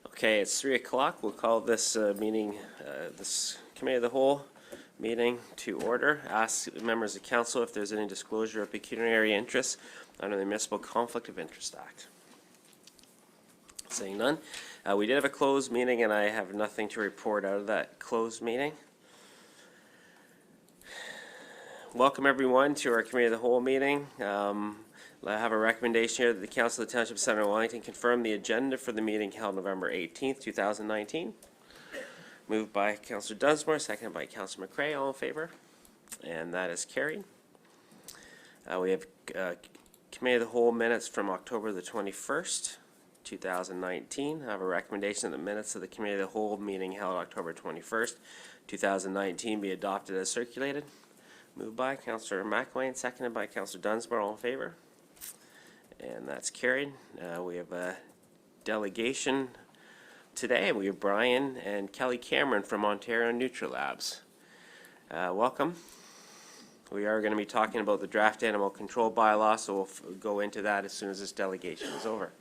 Okay, it's 3 o'clock. We'll call this this Committee of the Whole meeting to order. Ask members of council if there's any disclosure of pecuniary interests under the Municipal Conflict of Interest Act. Saying none. We did have a closed meeting, and I have nothing to report out of that closed meeting. Welcome everyone to our Committee of the Whole meeting. I have a recommendation here that the Council of the Township of Center Wellington confirm the agenda for the meeting held November 18th, 2019. Moved by Councillor Dunsmore, seconded by Councillor McCrae. All in favor? And that is carried. We have Committee of the Whole minutes from October the 21st, 2019. I have a recommendation that the minutes of the Committee of the Whole meeting held October 21st, 2019 be adopted as circulated. Moved by Councillor McElwain, seconded by Councillor Dunsmore. All in favor? And that's carried. We have a delegation today. We have Brian and Kelly Cameron from Ontario Nutri Labs. Welcome. We are going to be talking about the draft animal control bylaw, so we'll go into that as soon as this delegation is over.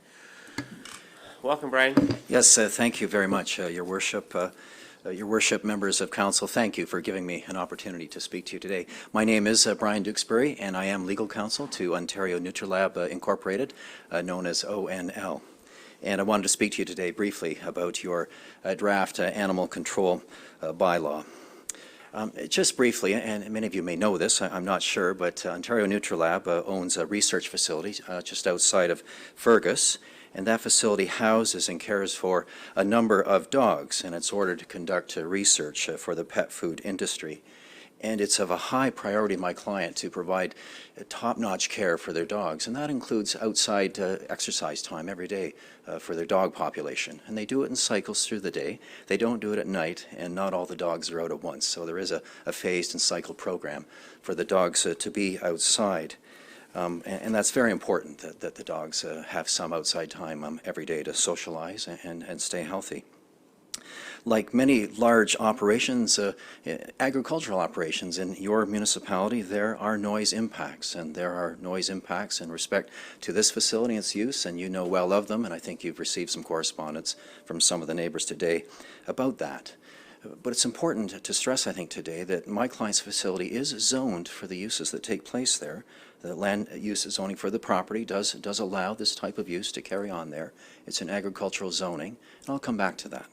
Welcome, Brian. Yes, thank you very much, Your Worship, members of council. Thank you for giving me an opportunity to speak to you today. My name is Brian Duxbury, and I am legal counsel to Ontario Nutrilab Incorporated, known as ONL. And I wanted to speak to you today briefly about your draft animal control bylaw. Just briefly, and many of you may know this, I'm not sure, but Ontario Nutrilab owns a research facility just outside of Fergus. And that facility houses and cares for a number of dogs, and it's ordered to conduct research for the pet food industry. And it's of a high priority to my client to provide top-notch care for their dogs, and that includes outside exercise time every day for their dog population. And they do it in cycles through the day. They don't do it at night, and not all the dogs are out at once. So there is a phased and cycled program for the dogs to be outside. And that's very important that the dogs have some outside time every day to socialize and stay healthy. Like many large operations, agricultural operations in your municipality, there are noise impacts, and there are noise impacts in respect to this facility and its use, and you know well of them, and I think you've received some correspondence from some of the neighbors today about that. But it's important to stress, I think, today that my client's facility is zoned for the uses that take place there. The land use zoning for the property does allow this type of use to carry on there. It's an agricultural zoning, and I'll come back to that.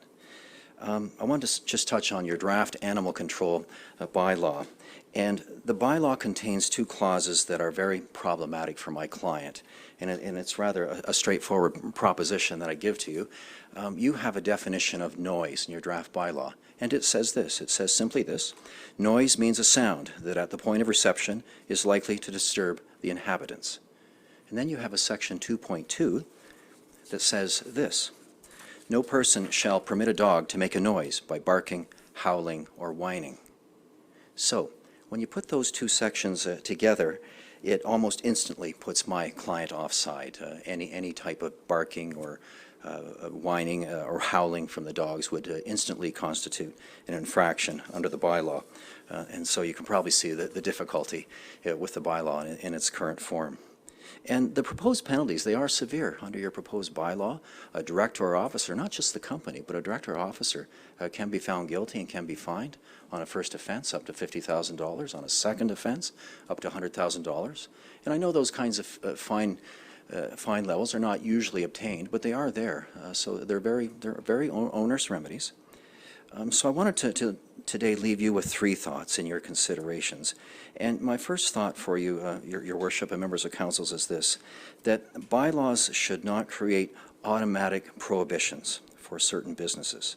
I want to just touch on your draft animal control bylaw. And the bylaw contains two clauses that are very problematic for my client. And it's rather a straightforward proposition that I give to you. You have a definition of noise in your draft bylaw. And it says this, it says simply this: noise means a sound that at the point of reception is likely to disturb the inhabitants. And then you have a section 2.2 that says this: no person shall permit a dog to make a noise by barking, howling, or whining. So, when you put those two sections together, it almost instantly puts my client offside. Any type of barking or whining or howling from the dogs would instantly constitute an infraction under the bylaw. And so you can probably see the difficulty with the bylaw in its current form. And the proposed penalties, they are severe under your proposed bylaw. A director or officer, not just the company, but a director or officer can be found guilty and can be fined on a first offense up to $50,000, on a second offense up to $100,000. And I know those kinds of fine levels are not usually obtained, but they are there. So they're very onerous remedies. So I wanted to today leave you with three thoughts in your considerations. And my first thought for you, your worship and members of councils, is this: that bylaws should not create automatic prohibitions for certain businesses.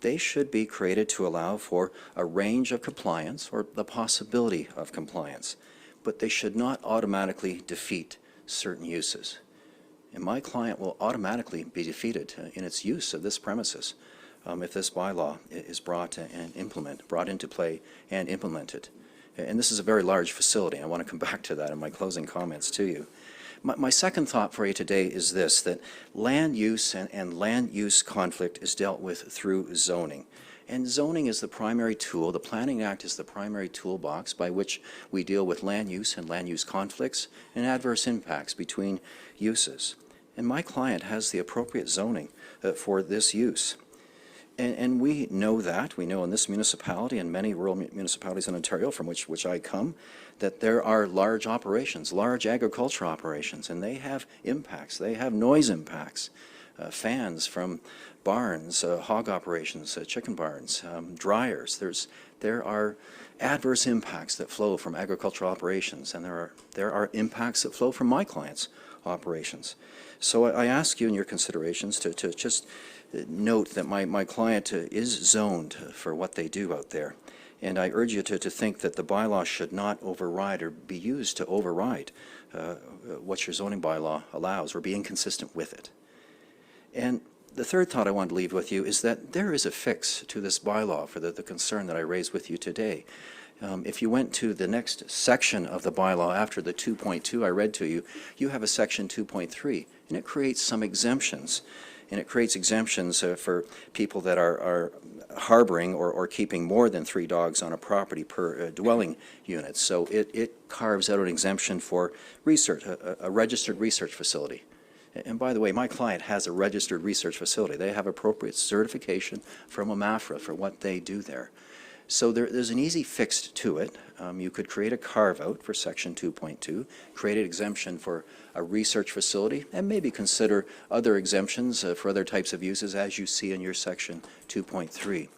They should be created to allow for a range of compliance or the possibility of compliance, but they should not automatically defeat certain uses. And my client will automatically be defeated in its use of this premises if this bylaw is brought into play and implemented. And this is a very large facility. I want to come back to that in my closing comments to you. My second thought for you today is this: that land use and land use conflict is dealt with through zoning. And zoning is the primary tool. The Planning Act is the primary toolbox by which we deal with land use and land use conflicts and adverse impacts between uses. and my client has the appropriate zoning for this use. And we know that. We know in this municipality and many rural municipalities in Ontario, from which I come, that there are large operations, large agriculture operations, and they have impacts. They have noise impacts. Fans from barns, hog operations, chicken barns, dryers. There are adverse impacts that flow from agricultural operations, and there are impacts that flow from my client's operations. So I ask you in your considerations to just note that my client is zoned for what they do out there. And I urge you to think that the bylaw should not override or be used to override what your zoning bylaw allows or be inconsistent with it. And the third thought I want to leave with you is that there is a fix to this bylaw for the concern that I raised with you today. If you went to the next section of the bylaw after the 2.2 I read to you, you have a section 2.3, and it creates some exemptions. And it creates exemptions for people that are harboring or keeping more than 3 dogs on a property per dwelling unit. So it carves out an exemption for research, a registered research facility. And by the way, my client has a registered research facility. They have appropriate certification from AMAFRA for what they do there. So there's an easy fix to it. You could create a carve-out for Section 2.2, create an exemption for a research facility, and maybe consider other exemptions for other types of uses as you see in your Section 2.3.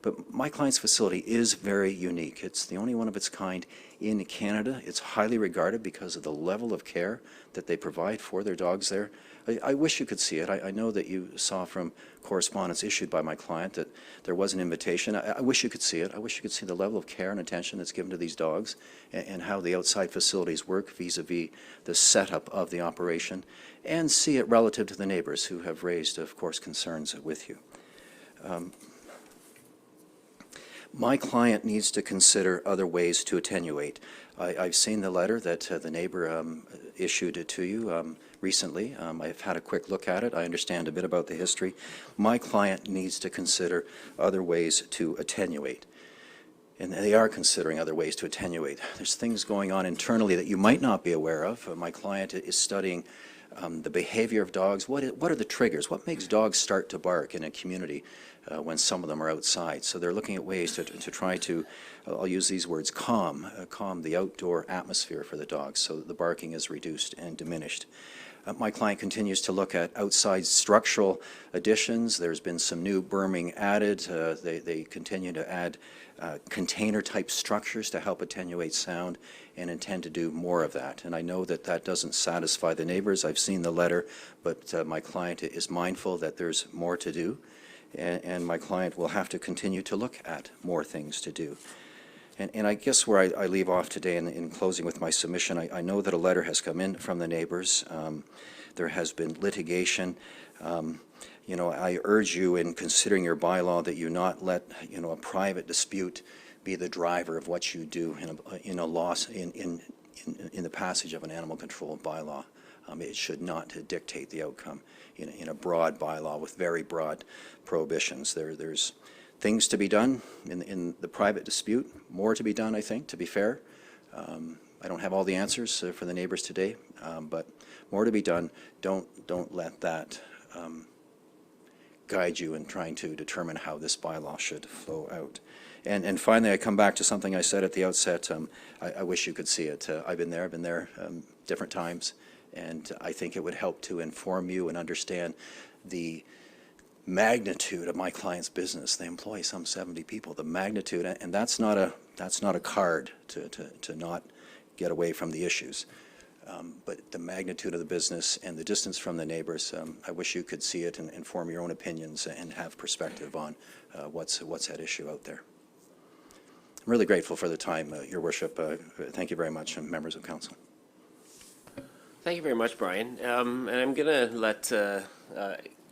But my client's facility is very unique. It's the only one of its kind in Canada. It's highly regarded because of the level of care that they provide for their dogs there. I wish you could see it. I know that you saw from correspondence issued by my client that there was an invitation. I wish you could see it. I wish you could see the level of care and attention that's given to these dogs and how the outside facilities work vis-a-vis the setup of the operation, and see it relative to the neighbors who have raised, of course, concerns with you. My client needs to consider other ways to attenuate. I've seen the letter that the neighbor issued to you recently. I've had a quick look at it. I understand a bit about the history. My client needs to consider other ways to attenuate. And they are considering other ways to attenuate. There's things going on internally that you might not be aware of. My client is studying the behavior of dogs. What are the triggers? What makes dogs start to bark in a community when some of them are outside? So they're looking at ways to try to, I'll use these words, calm the outdoor atmosphere for the dogs so that the barking is reduced and diminished. My client continues to look at outside structural additions. There's been some new berming added. They continue to add container-type structures to help attenuate sound and intend to do more of that. And I know that that doesn't satisfy the neighbors. I've seen the letter, but my client is mindful that there's more to do, and my client will have to continue to look at more things to do. And I guess where I leave off today in closing with my submission, I know that a letter has come in from the neighbors. There has been litigation. You know, I urge you in considering your bylaw that you not let, you know, a private dispute be the driver of what you do in the passage of an animal control bylaw. It should not dictate the outcome in a broad bylaw with very broad prohibitions. There's things to be done in the private dispute, more to be done, I think, to be fair. I don't have all the answers for the neighbors today, but more to be done. Don't let that guide you in trying to determine how this bylaw should flow out. And finally, I come back to something I said at the outset. I wish you could see it. I've been there different times, and I think it would help to inform you and understand the magnitude of my client's business. They employ some 70 people. The magnitude, and that's not a card to not get away from the issues. But the magnitude of the business and the distance from the neighbors, I wish you could see it and form your own opinions and have perspective on what's at issue out there. I'm really grateful for the time, Your Worship. Thank you very much, and members of council. Thank you very much, Brian. And I'm going to let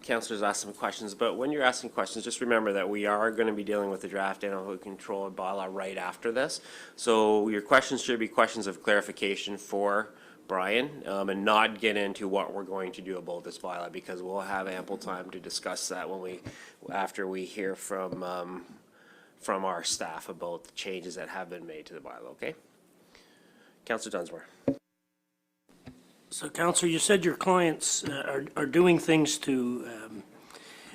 councillors ask some questions, but when you're asking questions, just remember that we are going to be dealing with the draft animal control bylaw right after this. So your questions should be questions of clarification for Brian, and not get into what we're going to do about this bylaw, because we'll have ample time to discuss that after we hear from our staff about the changes that have been made to the bylaw. Okay, Councillor Dunsmore. So, Counselor, you said your clients are doing things to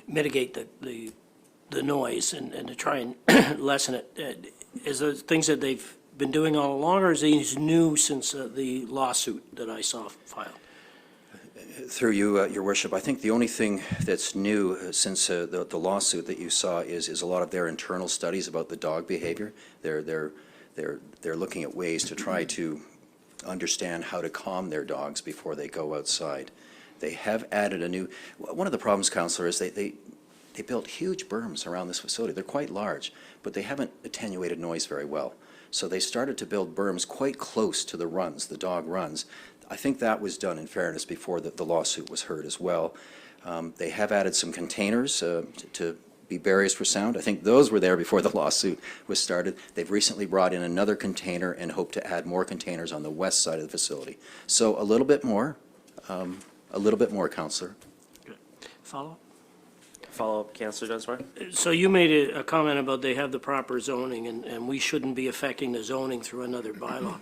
mitigate the noise and to try and lessen it. Is those things that they've been doing all along, or is these new since the lawsuit that I saw filed? Through you, Your Worship, I think the only thing that's new since the lawsuit that you saw is a lot of their internal studies about the dog behavior. They're looking at ways to try to understand how to calm their dogs before they go outside. They have added a new. One of the problems, Councillor, is they built huge berms around this facility. They're quite large, but they haven't attenuated noise very well. So they started to build berms quite close to the runs, the dog runs. I think that was done, in fairness, before the lawsuit was heard as well. They have added some containers to be barriers for sound. I think those were there before the lawsuit was started. They've recently brought in another container and hope to add more containers on the west side of the facility. So a little bit more, Councillor. Follow? Follow-up, Councillor Dunsmore? So you made a comment about they have the proper zoning, and we shouldn't be affecting the zoning through another bylaw.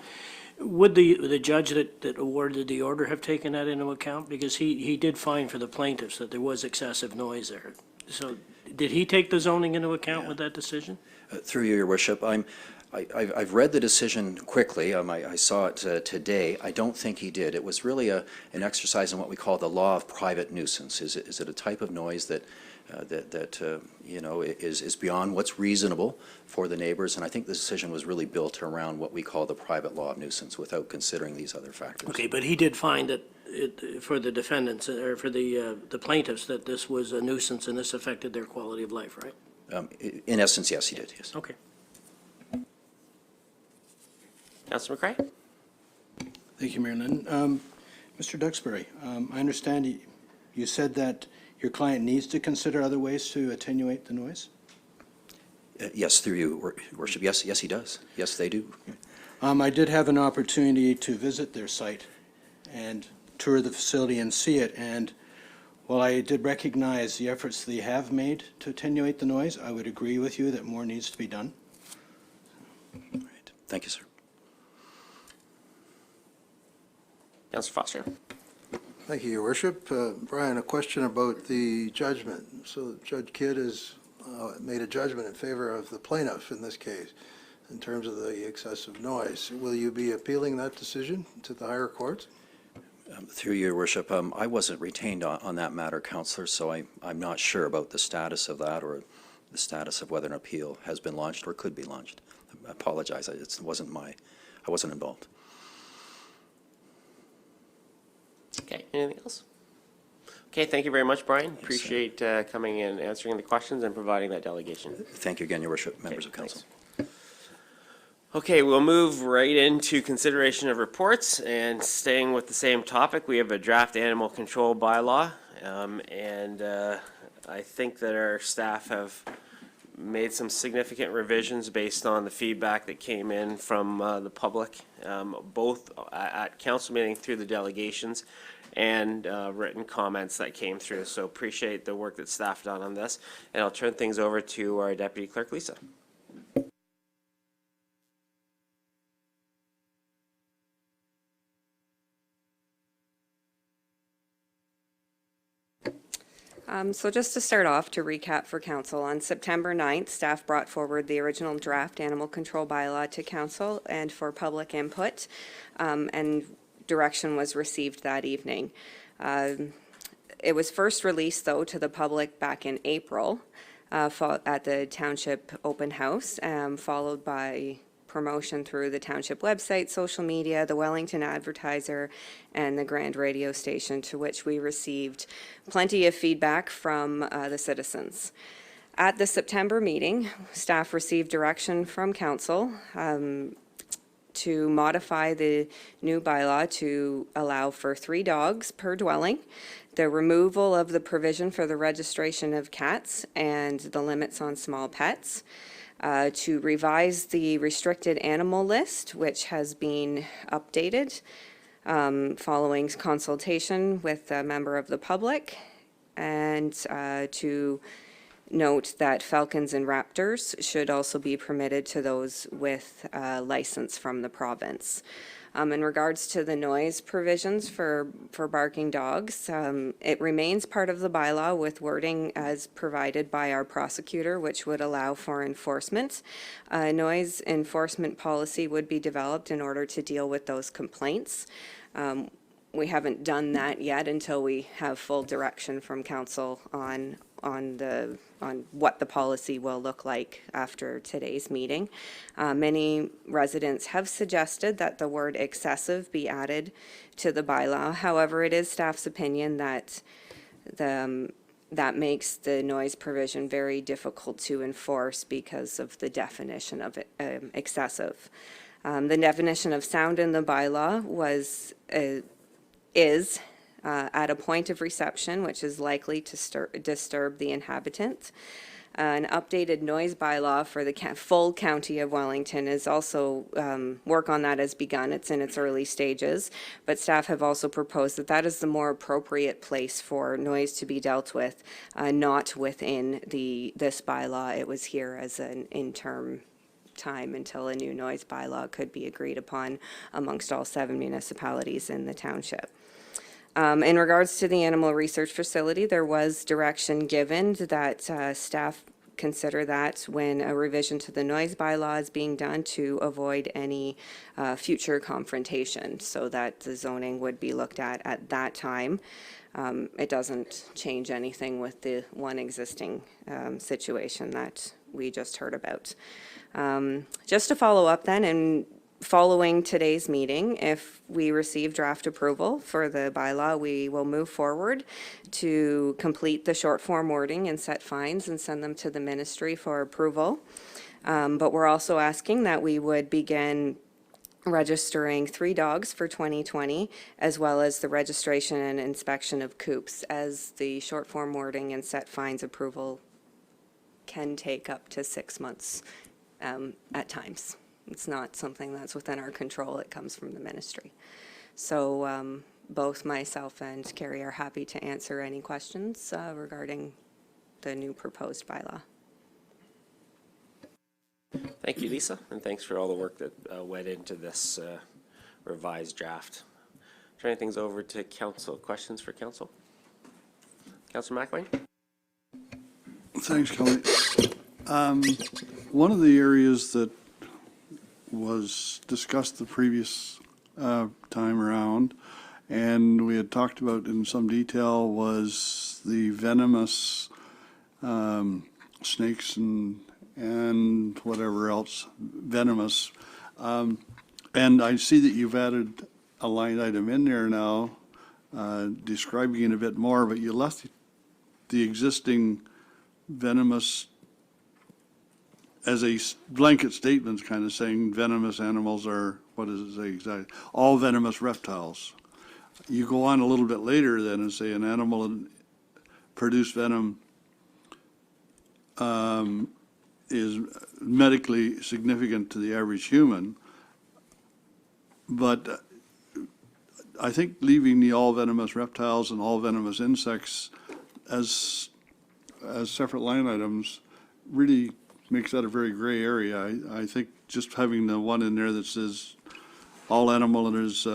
Would the judge that awarded the order have taken that into account? Because he did find for the plaintiffs that there was excessive noise there. So did he take the zoning into account with that decision? Through you, Your Worship, I've read the decision quickly. I saw it today. I don't think he did. It was really an exercise in what we call the law of private nuisance. Is it a type of noise that you know, is beyond what's reasonable for the neighbors? And I think the decision was really built around what we call the private law of nuisance without considering these other factors. Okay, but he did find that for the defendants, or for the plaintiffs, that this was a nuisance and this affected their quality of life, right? In essence, yes, he did, yes. Okay. Councillor McCray? Thank you, Mayor Lynn. Mr. Duxbury, I understand you said that your client needs to consider other ways to attenuate the noise? Yes, through you, Your Worship. Yes, he does. Yes, they do. I did have an opportunity to visit their site and tour the facility and see it, and while I did recognize the efforts they have made to attenuate the noise, I would agree with you that more needs to be done. All right. Thank you, sir. Councillor Foster? Thank you, Your Worship. Brian, a question about the judgment. So Judge Kidd has made a judgment in favor of the plaintiff in this case in terms of the excessive noise. Will you be appealing that decision to the higher courts? Through you, Your Worship, I wasn't retained on that matter, Councillor, so I'm not sure about the status of that or the status of whether an appeal has been launched or could be launched. I apologize. I wasn't involved. Okay, anything else? Okay, thank you very much, Brian. Appreciate coming in, answering the questions, and providing that delegation. Thank you again, Your Worship, members of council. Thanks. Okay, we'll move right into consideration of reports, and staying with the same topic, we have a draft animal control bylaw, and I think that our staff have made some significant revisions based on the feedback that came in from the public, both at council meeting through the delegations and written comments that came through. So appreciate the work that staff done on this. And I'll turn things over to our Deputy Clerk, Lisa. So just to start off, to recap for council, on September 9th, staff brought forward the original draft animal control bylaw to council and for public input, and direction was received that evening. It was first released, though, to the public back in April at the Township Open House, followed by promotion through the Township website, social media, the Wellington Advertiser, and the Grand Radio Station, to which we received plenty of feedback from the citizens. At the September meeting, staff received direction from council to modify the new bylaw to allow for 3 dogs per dwelling, the removal of the provision for the registration of cats and the limits on small pets, to revise the restricted animal list, which has been updated following consultation with a member of the public, and to note that falcons and raptors should also be permitted to those with a license from the province. In regards to the noise provisions for barking dogs, it remains part of the bylaw with wording as provided by our prosecutor, which would allow for enforcement. Noise enforcement policy would be developed in order to deal with those complaints. We haven't done that yet until we have full direction from council on what the policy will look like after today's meeting. Many residents have suggested that the word excessive be added to the bylaw. However, it is staff's opinion that that makes the noise provision very difficult to enforce because of the definition of excessive. The definition of sound in the bylaw is at a point of reception which is likely to disturb the inhabitant. An updated noise bylaw for the full county of Wellington is also, work on that has begun. It's in its early stages, but staff have also proposed that that is the more appropriate place for noise to be dealt with, not within this bylaw. It was here as an interim time until a new noise bylaw could be agreed upon amongst all 7 municipalities in the township. In regards to the animal research facility, there was direction given that staff consider that when a revision to the noise bylaw is being done to avoid any future confrontation, so that the zoning would be looked at that time. It doesn't change anything with the one existing situation that we just heard about. Just to follow up then, and following today's meeting, if we receive draft approval for the bylaw, we will move forward to complete the short form wording and set fines and send them to the ministry for approval. But we're also asking that we would begin registering 3 dogs for 2020, as well as the registration and inspection of coops, as the short form wording and set fines approval can take up to 6 months at times. It's not something that's within our control. It comes from the ministry. So both myself and Carrie are happy to answer any questions regarding the new proposed bylaw. Thank you, Lisa, and thanks for all the work that went into this revised draft. Turning things over to council. Questions for council? Councilor McLean? Thanks, Kelly. One of the areas that was discussed the previous time around, and we had talked about in some detail, was the venomous snakes and whatever else venomous. And I see that you've added a line item in there now describing it a bit more, but you left the existing venomous as a blanket statement, kind of saying venomous animals are, what does it say exactly? All venomous reptiles. You go on a little bit later then and say an animal produce venom is medically significant to the average human. But I think leaving the all venomous reptiles and all venomous insects as separate line items really makes that a very gray area. I think just having the one in there that says all animal that is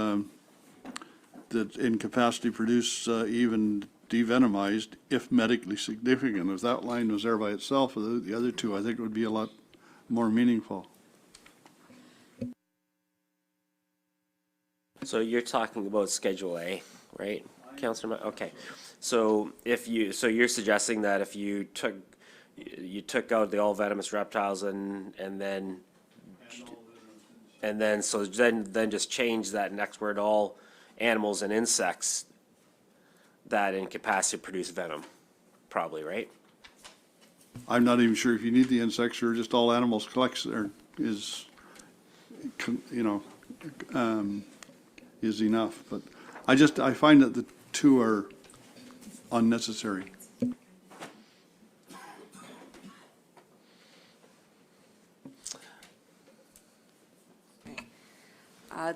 that in capacity produce even devenomized if medically significant. If that line was there by itself, the other two I think would be a lot more meaningful. So you're talking about Schedule A, right, Councilor? Okay. So you're suggesting that if you took out the all venomous reptiles and then just change that next word, all animals and insects that in capacity produce venom, probably, right? I'm not even sure if you need the insects or just all animals collects or is enough. But I find that the two are unnecessary.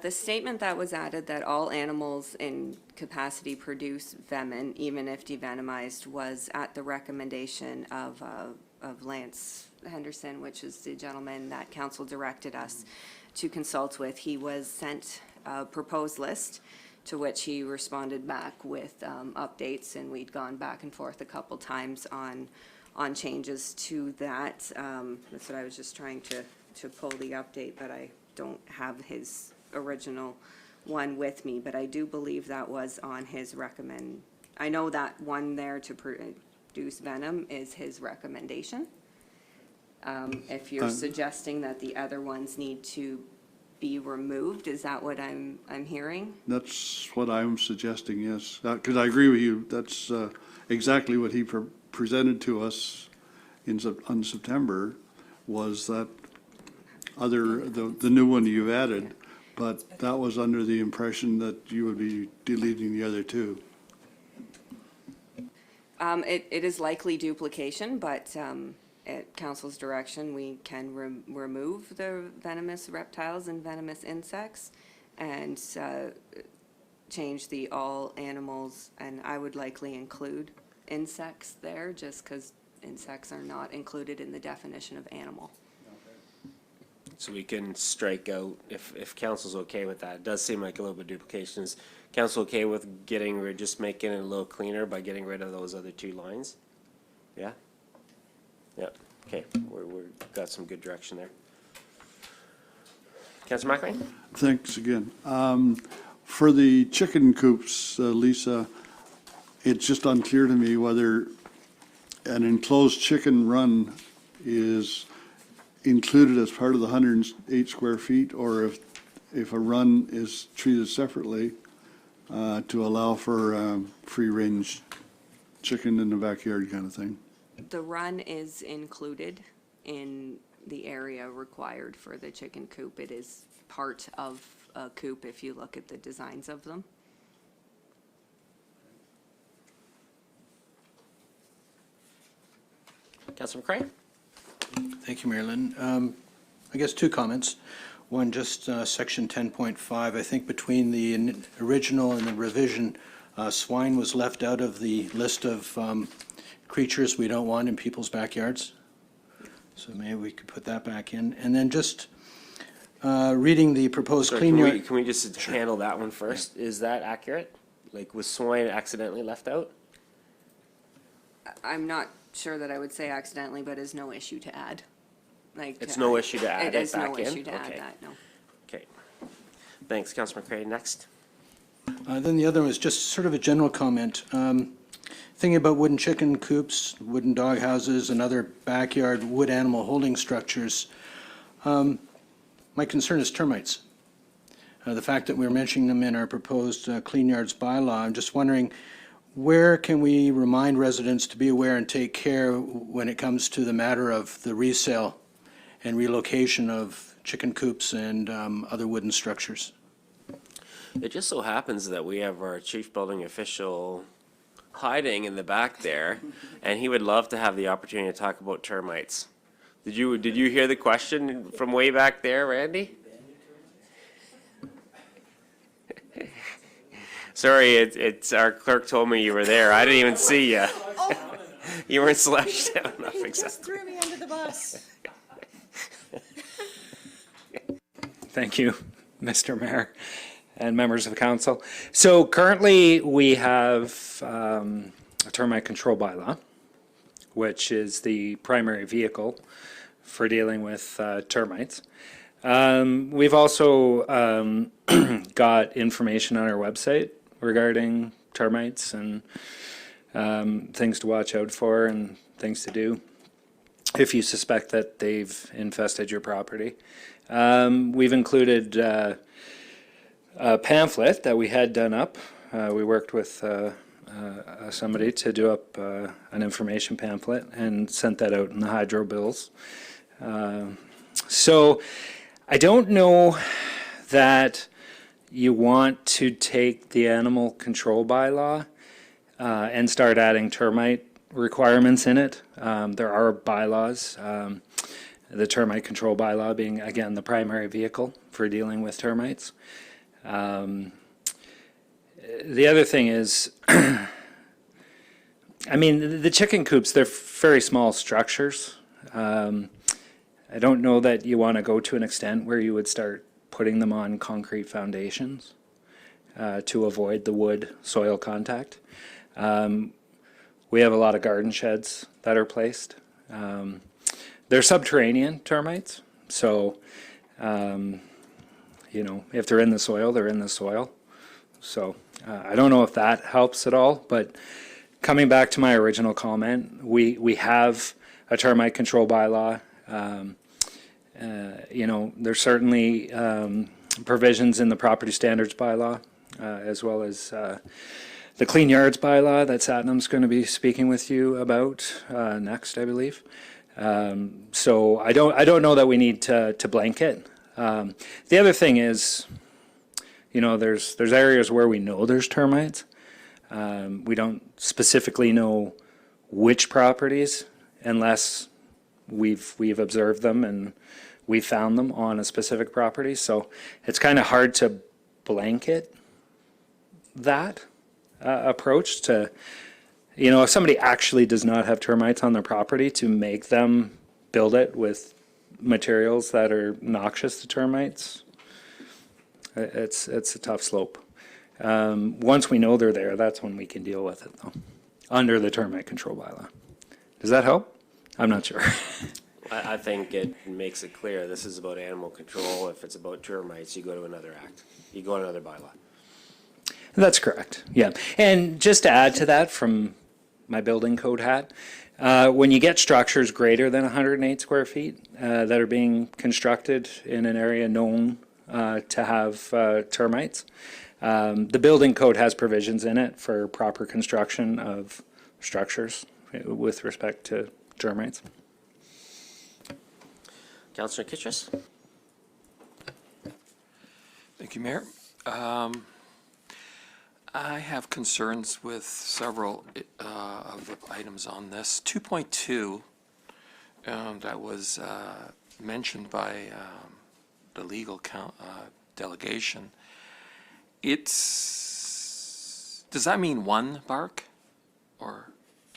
The statement that was added that all animals in capacity produce venom, even if devenomized, was at the recommendation of Lance Henderson, which is the gentleman that council directed us to consult with. He was sent a proposed list, to which he responded back with updates, and we'd gone back and forth a couple times on changes to that. That's what I was just trying to pull the update, but I don't have his original one with me, but I do believe that was on his I know that one there to produce venom is his recommendation. If you're suggesting that the other ones need to be removed, is that what I'm hearing? That's what I'm suggesting, yes. Because I agree with you, that's exactly what he presented to us on September, was that the new one you've added, but that was under the impression that you would be deleting the other two. It is likely duplication, but at council's direction, we can remove the venomous reptiles and venomous insects and change the all animals, and I would likely include insects there, just because insects are not included in the definition of animal. So we can strike out, if council's okay with that. It does seem like a little bit of duplication. Is council okay with just making it a little cleaner by getting rid of those other two lines? Yeah? Yeah, okay, we've got some good direction there. Councilor McLean? Thanks again. For the chicken coops, Lisa, it's just unclear to me whether an enclosed chicken run is included as part of the 108 square feet, or if a run is treated separately to allow for free-range chicken in the backyard kind of thing. The run is included in the area required for the chicken coop. It is part of a coop if you look at the designs of them. Councilor McCray? Thank you, Mayor Lynn. I guess two comments. One, just section 10.5, I think between the original and the revision, swine was left out of the list of creatures we don't want in people's backyards. So maybe we could put that back in. And then just reading the proposed Sorry, clean yard. can we just handle that one first? Is that accurate? Like, was swine accidentally left out? I'm not sure that I would say accidentally, but is no issue to add. Like, It's no issue to add it it is back no in? issue to Okay. add that, no. Okay. Thanks, Councilor McCray. Next. Then the other was just sort of a general comment. Thinking about wooden chicken coops, wooden dog houses, and other backyard wood animal holding structures, my concern is termites. The fact that we're mentioning them in our proposed Clean Yards bylaw, I'm just wondering, where can we remind residents to be aware and take care when it comes to the matter of the resale and relocation of chicken coops and other wooden structures? It just so happens that we have our chief building official hiding in the back there, and he would love to have the opportunity to talk about termites. Did you hear the question from way back there, Randy? Sorry, it's our clerk told me you were there. I didn't even see you. You weren't slouched down enough. He just threw me under the bus. Thank you, Mr. Mayor and members of the council. So currently we have a termite control bylaw, which is the primary vehicle for dealing with termites. We've also got information on our website regarding termites and things to watch out for and things to do if you suspect that they've infested your property. We've included a pamphlet that we had done up. We worked with somebody to do up an information pamphlet and sent that out in the hydro bills. So I don't know that you want to take the animal control bylaw and start adding termite requirements in it. There are bylaws, the termite control bylaw being, again, the primary vehicle for dealing with termites. The other thing is, I mean, the chicken coops, they're very small structures. I don't know that you want to go to an extent where you would start putting them on concrete foundations to avoid the wood soil contact. We have a lot of garden sheds that are placed. They're subterranean termites, so you know, if they're in the soil, they're in the soil. So I don't know if that helps at all, but coming back to my original comment, we have a termite control bylaw. You know, there's certainly provisions in the property standards bylaw, as well as the clean yards bylaw that Satnam's going to be speaking with you about next, I believe. So I don't know that we need to blanket. The other thing is, you know, there's areas where we know there's termites. We don't specifically know which properties unless we've observed them and we found them on a specific property. So it's kind of hard to blanket that approach to, you know, if somebody actually does not have termites on their property, to make them build it with materials that are noxious to termites, it's a tough slope. Once we know they're there, that's when we can deal with it, though, under the termite control bylaw. Does that help? I'm not sure. I think it makes it clear this is about animal control. If it's about termites, you go to another act. You go to another bylaw. That's correct, yeah. And just to add to that from my building code hat, when you get structures greater than 108 square feet that are being constructed in an area known to have termites, the building code has provisions in it for proper construction of structures with respect to termites. Councillor Kitchus? Thank you, Mayor. I have concerns with several of the items on this. 2.2, that was mentioned by the legal delegation. Does that mean one bark? Or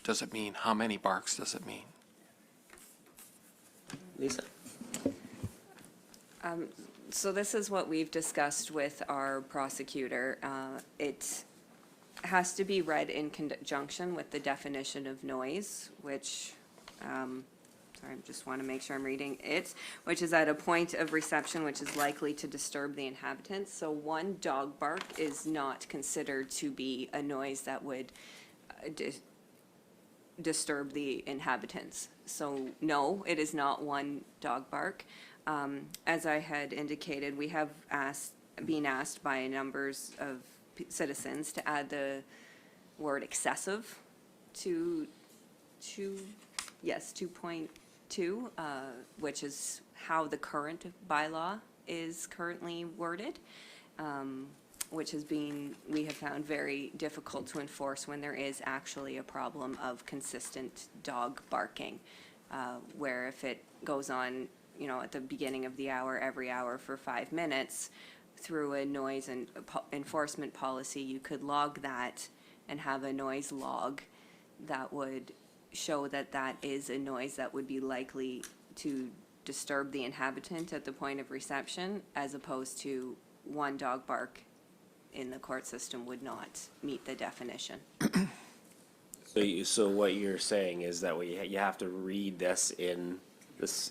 does it mean, how many barks does it mean? Lisa? So this is what we've discussed with our prosecutor. It has to be read in conjunction with the definition of noise, which, sorry, I just want to make sure I'm reading it, which is at a point of reception which is likely to disturb the inhabitants. So one dog bark is not considered to be a noise that would disturb the inhabitants. So no, it is not one dog bark. As I had indicated, we have been asked by numbers of citizens to add the word excessive to 2.2, which is how the current bylaw is currently worded, which we have found very difficult to enforce when there is actually a problem of consistent dog barking, where if it goes on, you know, at the beginning of the hour, every hour for 5 minutes, through a noise and enforcement policy, you could log that and have a noise log that would show that that is a noise that would be likely to disturb the inhabitant at the point of reception, as opposed to one dog bark in the court system would not meet the definition. So what you're saying is that you have to read this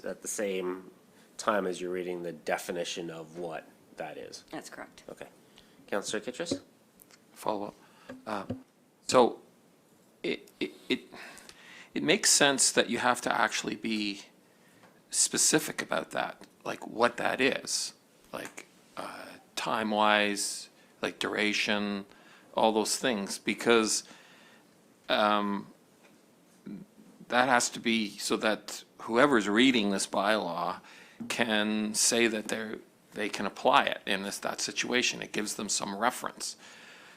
at the same time as you're reading the definition of what that is. That's correct. Okay. Councillor Kitchus? Follow up. So it makes sense that you have to actually be specific about that, like what that is, like time-wise, like duration, all those things, because that has to be so that whoever's reading this bylaw can say that they can apply it in that situation. It gives them some reference.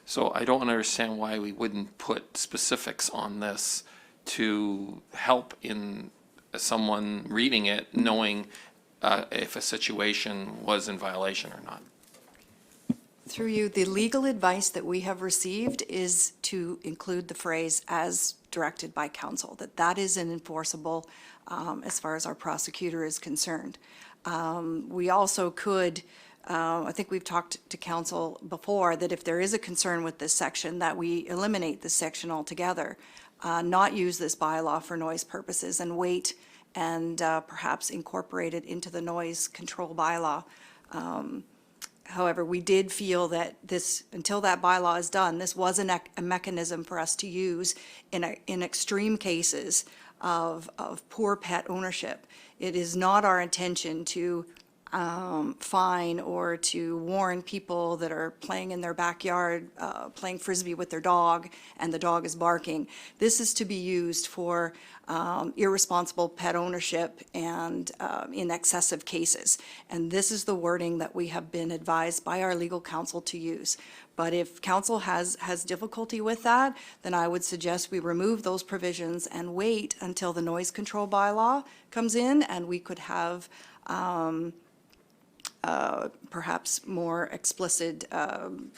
So I don't understand why we wouldn't put specifics on this to help in someone reading it, knowing if a situation was in violation or not. Through you, the legal advice that we have received is to include the phrase "as directed by counsel," that is an enforceable as far as our prosecutor is concerned. We also could I think we've talked to council before, that if there is a concern with this section, that we eliminate this section altogether, not use this bylaw for noise purposes, and wait and perhaps incorporate it into the noise control bylaw. However, we did feel that this, until that bylaw is done, this was a mechanism for us to use in extreme cases of poor pet ownership. It is not our intention to fine or to warn people that are playing in their backyard, playing frisbee with their dog, and the dog is barking. This is to be used for irresponsible pet ownership and in excessive cases. And this is the wording that we have been advised by our legal counsel to use. But if council has difficulty with that, then I would suggest we remove those provisions and wait until the noise control bylaw comes in, and we could have perhaps more explicit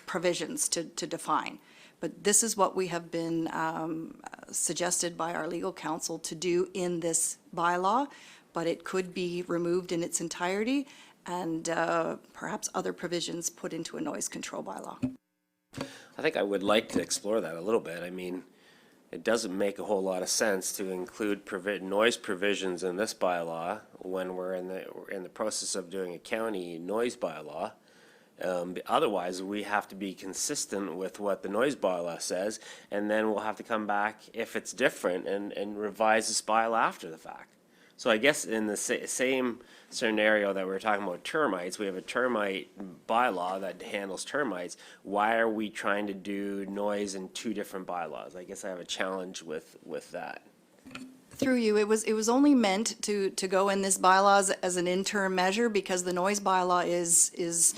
provisions to define. But this is what we have been suggested by our legal counsel to do in this bylaw, but it could be removed in its entirety and perhaps other provisions put into a noise control bylaw. I think I would like to explore that a little bit. I mean, it doesn't make a whole lot of sense to include noise provisions in this bylaw when we're in the process of doing a county noise bylaw. Otherwise, we have to be consistent with what the noise bylaw says, and then we'll have to come back if it's different and revise this bylaw after the fact. So I guess in the same scenario that we were talking about termites, we have a termite bylaw that handles termites. Why are we trying to do noise in two different bylaws? I guess I have a challenge with that. Through you, it was only meant to go in this bylaw as an interim measure, because the noise bylaw is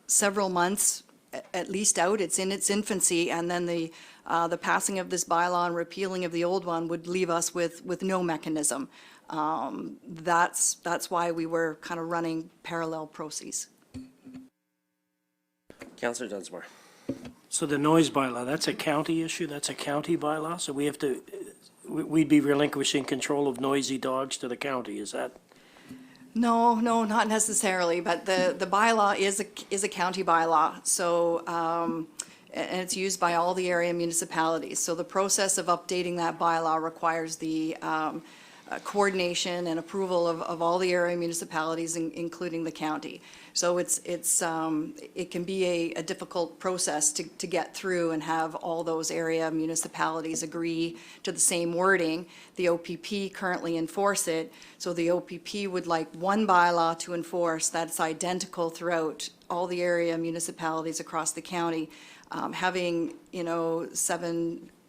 several months at least out. It's in its infancy, and then the passing of this bylaw and repealing of the old one would leave us with no mechanism. That's why we were kind of running parallel processes. Councillor Dunsmore. So the noise bylaw, that's a county issue, that's a county bylaw, so we have to, we'd be relinquishing control of noisy dogs to the county, is that? No, not necessarily, but the bylaw is a county bylaw, so, and it's used by all the area municipalities. So the process of updating that bylaw requires the coordination and approval of all the area municipalities, including the county. So it can be a difficult process to get through and have all those area municipalities agree to the same wording. The OPP currently enforce it, so the OPP would like one bylaw to enforce that's identical throughout all the area municipalities across the county. Having,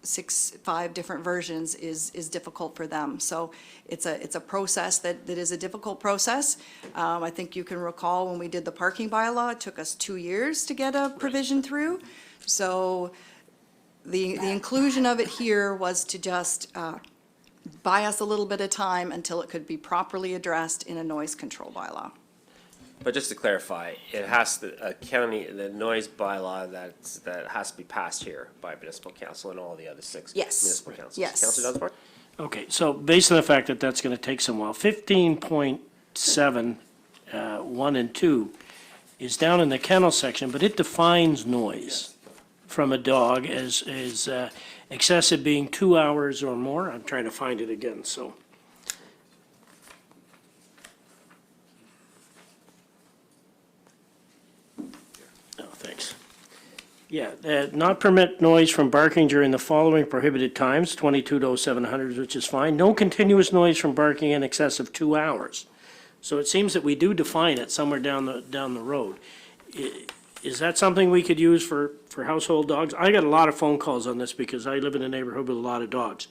5 different versions is difficult for them. So it's a process that is a difficult process. I think you can recall when we did the parking bylaw, it took us 2 years to get a provision through. So the inclusion of it here was to just buy us a little bit of time until it could be properly addressed in a noise control bylaw. But just to clarify, it has the noise bylaw that has to be passed here by municipal council and all the other 6 Yes. municipal councils. Yes. Councillor Dunsmore? Okay, so based on the fact that that's gonna take some while, 15.7, 1 and 2 is down in the kennel section, but it defines noise from a dog as excessive being 2 hours or more. I'm trying to find it again, so. Thanks. Yeah, not permit noise from barking during the following prohibited times, 22 to 0700, which is fine. No continuous noise from barking in excess of 2 hours. So it seems that we do define it somewhere down the road. Is that something we could use for household dogs? I got a lot of phone calls on this because I live in a neighborhood with a lot of dogs.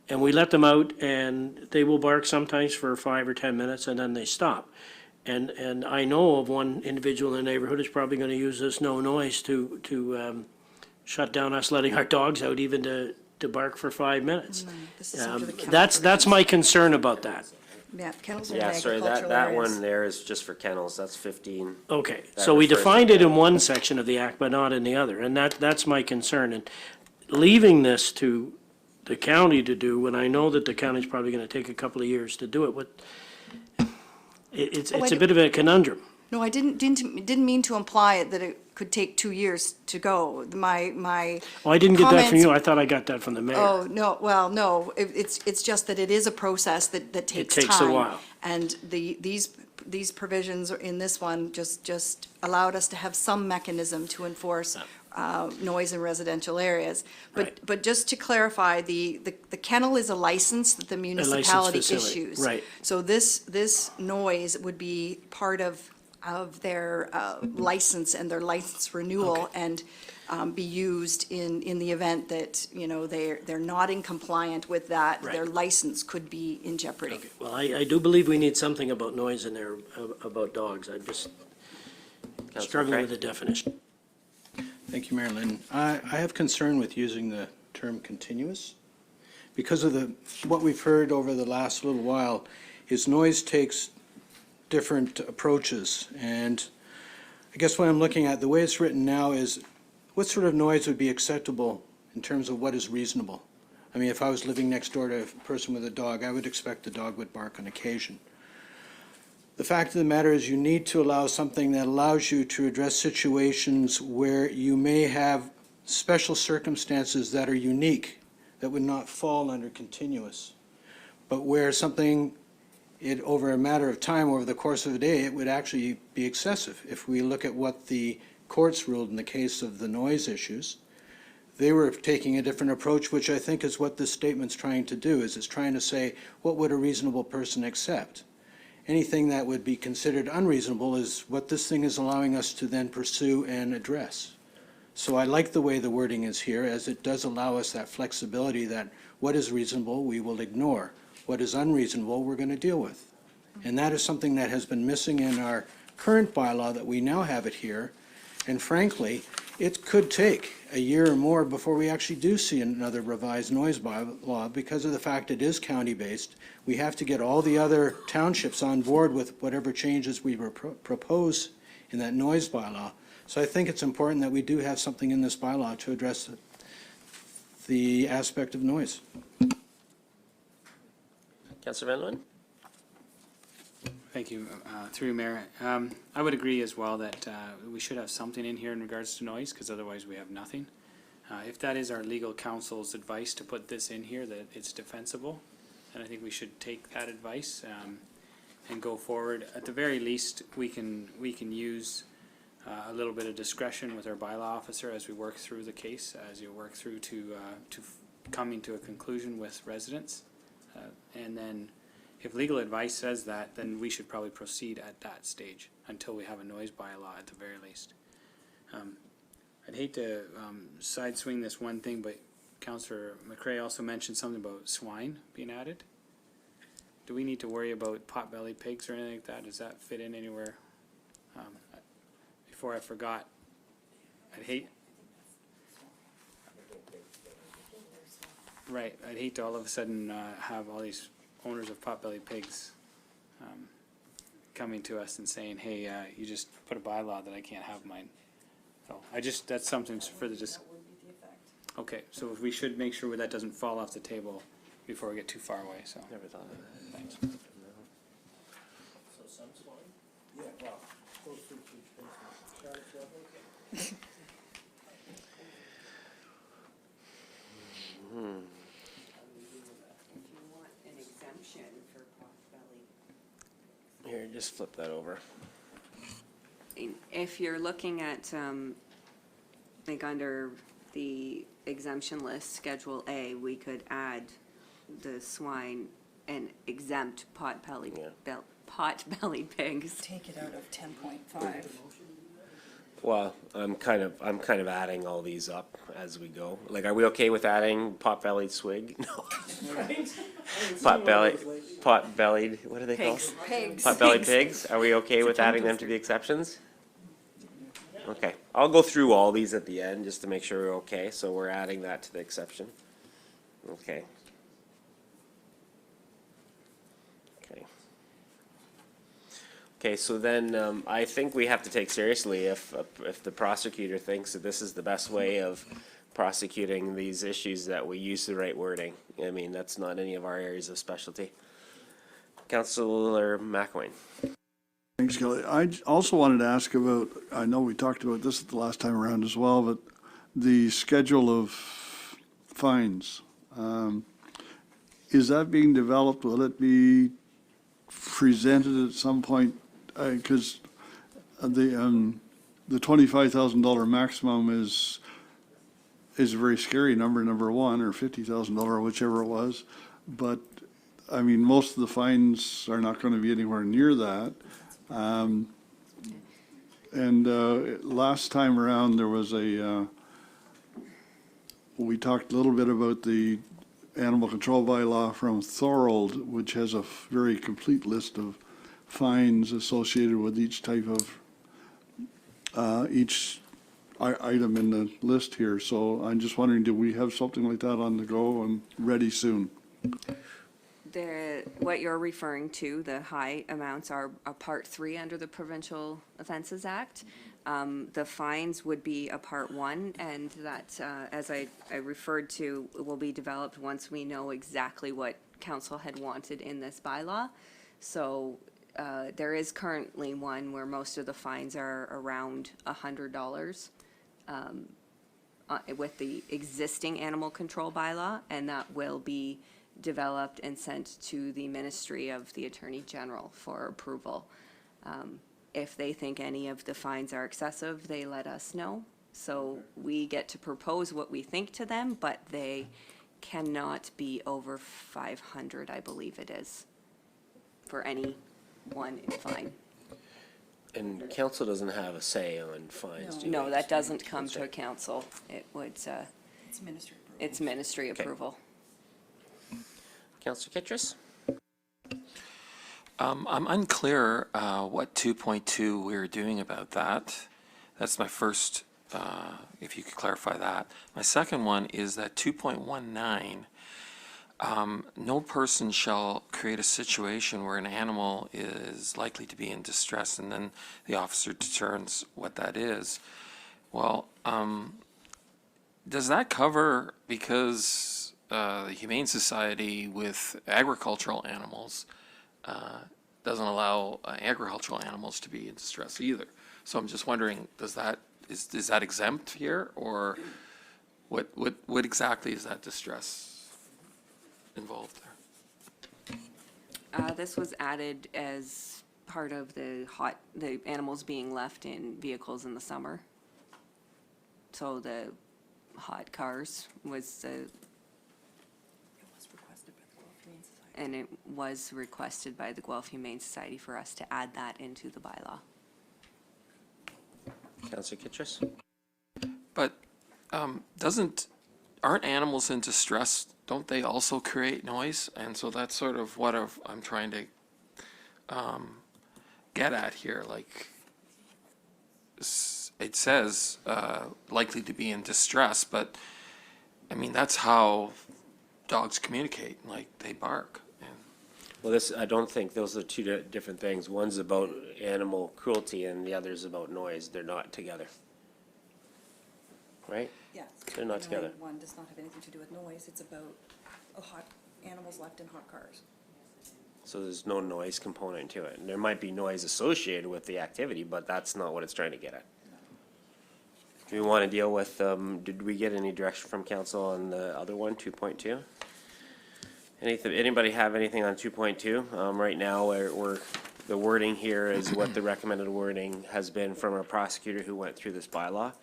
And we let them out and they will bark sometimes for 5 or 10 minutes and then they stop. And I know of one individual in the neighborhood who's probably going to use this no noise to shut down us letting our dogs out, even to bark for 5 minutes. This is under the kennel That's my concern about that. Yeah, kennels are Yeah, sorry, agricultural that areas. one there is just for kennels. That's 15. Okay, That so we refers to defined it in kennel. one section of the act, but not in the other, and that's my concern. And leaving this to the county to do, when I know that the county's probably going to take a couple of years to do it, it's a bit of a conundrum. No, I didn't mean to imply that it could take 2 years to go. My Oh, I didn't get that from comments- you. I thought I got that from the mayor. Oh, no, well, no, it's just that it is a process that takes time. takes a while. And these provisions in this one just allowed us to have some mechanism to enforce noise in residential areas. Right. But just to clarify, the kennel is a license that the municipality facility, issues. right. So this noise would be part of their license and their license renewal and be used in the event that, you know, they're not in compliant with that, Right. their license could be in jeopardy. Okay. Well, I do believe we need something about noise in there, about dogs. I'm just struggling with the definition. Thank you, Mayor Lynn. I have concern with using the term continuous because of what we've heard over the last little while is noise takes different approaches. And I guess what I'm looking at, the way it's written now is what sort of noise would be acceptable in terms of what is reasonable? I mean, if I was living next door to a person with a dog, I would expect the dog would bark on occasion. The fact of the matter is you need to allow something that allows you to address situations where you may have special circumstances that are unique, that would not fall under continuous, but where something, over a matter of time, over the course of a day, it would actually be excessive. If we look at what the courts ruled in the case of the noise issues, they were taking a different approach, which I think is what this statement's trying to do, is it's trying to say, what would a reasonable person accept? Anything that would be considered unreasonable is what this thing is allowing us to then pursue and address. So I like the way the wording is here, as it does allow us that flexibility that what is reasonable, we will ignore. What is unreasonable, we're going to deal with. And that is something that has been missing in our current bylaw that we now have it here. And frankly, it could take a year or more before we actually do see another revised noise bylaw because of the fact it is county-based. We have to get all the other townships on board with whatever changes we propose in that noise bylaw. So I think it's important that we do have something in this bylaw to address the aspect of noise. Councillor Van Loon? Thank you, through you, Mayor. I would agree as well that we should have something in here in regards to noise, because otherwise we have nothing. If that is our legal counsel's advice to put this in here, that it's defensible, then I think we should take that advice and go forward. At the very least, we can use a little bit of discretion with our bylaw officer as we work through the case, as you work through to coming to a conclusion with residents. And then if legal advice says that, then we should probably proceed at that stage until we have a noise bylaw at the very least. I'd hate to side swing this one thing, but Councillor McCrae also mentioned something about swine being added. Do we need to worry about pot-bellied pigs or anything like that? Does that fit in anywhere? Before I forgot, I'd hate to all of a sudden have all these owners of pot-bellied pigs coming to us and saying, hey, you just put a bylaw that I can't have mine. So that's something for the okay, so we should make sure that doesn't fall off the table before we get too far away, so. Never thought of that. Thanks. Here, just flip that over. If you're looking at, like under the exemption list, Schedule A, we could add the swine and exempt pot-bellied pigs. Take it out of 10.5. Well, I'm kind of adding all these up as we go. Like, are we okay with adding pot-bellied swig? No. Pot-bellied, what are they called? Pigs. Pot-bellied pigs? Are we okay with adding them to the exceptions? Okay, I'll go through all these at the end just to make sure we're okay. So we're adding that to the exception. Okay. Okay, so then I think we have to take seriously if the prosecutor thinks that this is the best way of prosecuting these issues, that we use the right wording. I mean, that's not any of our areas of specialty. Councillor McElwain. Thanks, Kelly. Also wanted to ask about, I know we talked about this the last time around as well, but the schedule of fines. Is that being developed? Will it be presented at some point? Because the $25,000 maximum is a very scary number one, or $50,000, whichever it was. But, I mean, most of the fines are not going to be anywhere near that. Last time around, there was we talked a little bit about the animal control bylaw from Thorold, which has a very complete list of fines associated with each type of, each item in the list here. So I'm just wondering, do we have something like that on the go and ready soon? What you're referring to, the high amounts, are a Part 3 under the Provincial Offences Act. The fines would be a Part 1, and that, as I referred to, will be developed once we know exactly what council had wanted in this bylaw. So there is currently one where most of the fines are around $100 with the existing animal control bylaw, and that will be developed and sent to the Ministry of the Attorney General for approval. If they think any of the fines are excessive, they let us know. So we get to propose what we think to them, but they cannot be over 500, I believe it is, for any one fine. And council doesn't have a say on fines, do No, they? that doesn't come That's to right. council. It would, It's ministry approval. it's ministry Okay. approval. Councillor Kittrus? I'm unclear what 2.2 we're doing about that. That's my first, if you could clarify that. My second one is that 2.19, no person shall create a situation where an animal is likely to be in distress, and then the officer determines what that is. Well, does that cover, because the Humane Society with agricultural animals doesn't allow agricultural animals to be in distress either. So I'm just wondering, is that exempt here, or what exactly is that distress involved there? This was added as part of the animals being left in vehicles in the summer. So the hot cars was and it was requested by the Guelph Humane Society for us to add that into the bylaw. Councillor Kittrus? But aren't animals in distress, don't they also create noise? And so that's sort of what I'm trying to get at here. Like, it says likely to be in distress, but I mean, that's how dogs communicate, like they bark. Well, I don't think those are two different things. One's about animal cruelty and the other's about noise. They're not together. Right? Yeah. They're not together. One does not have anything to do with noise. It's about animals left in hot cars. So there's no noise component to it. And there might be noise associated with the activity, but that's not what it's trying to get at. Do we want to deal with, did we get any direction from council on the other one, 2.2? Anybody have anything on 2.2? Right now, the wording here is what the recommended wording has been from a prosecutor who went through this bylaw.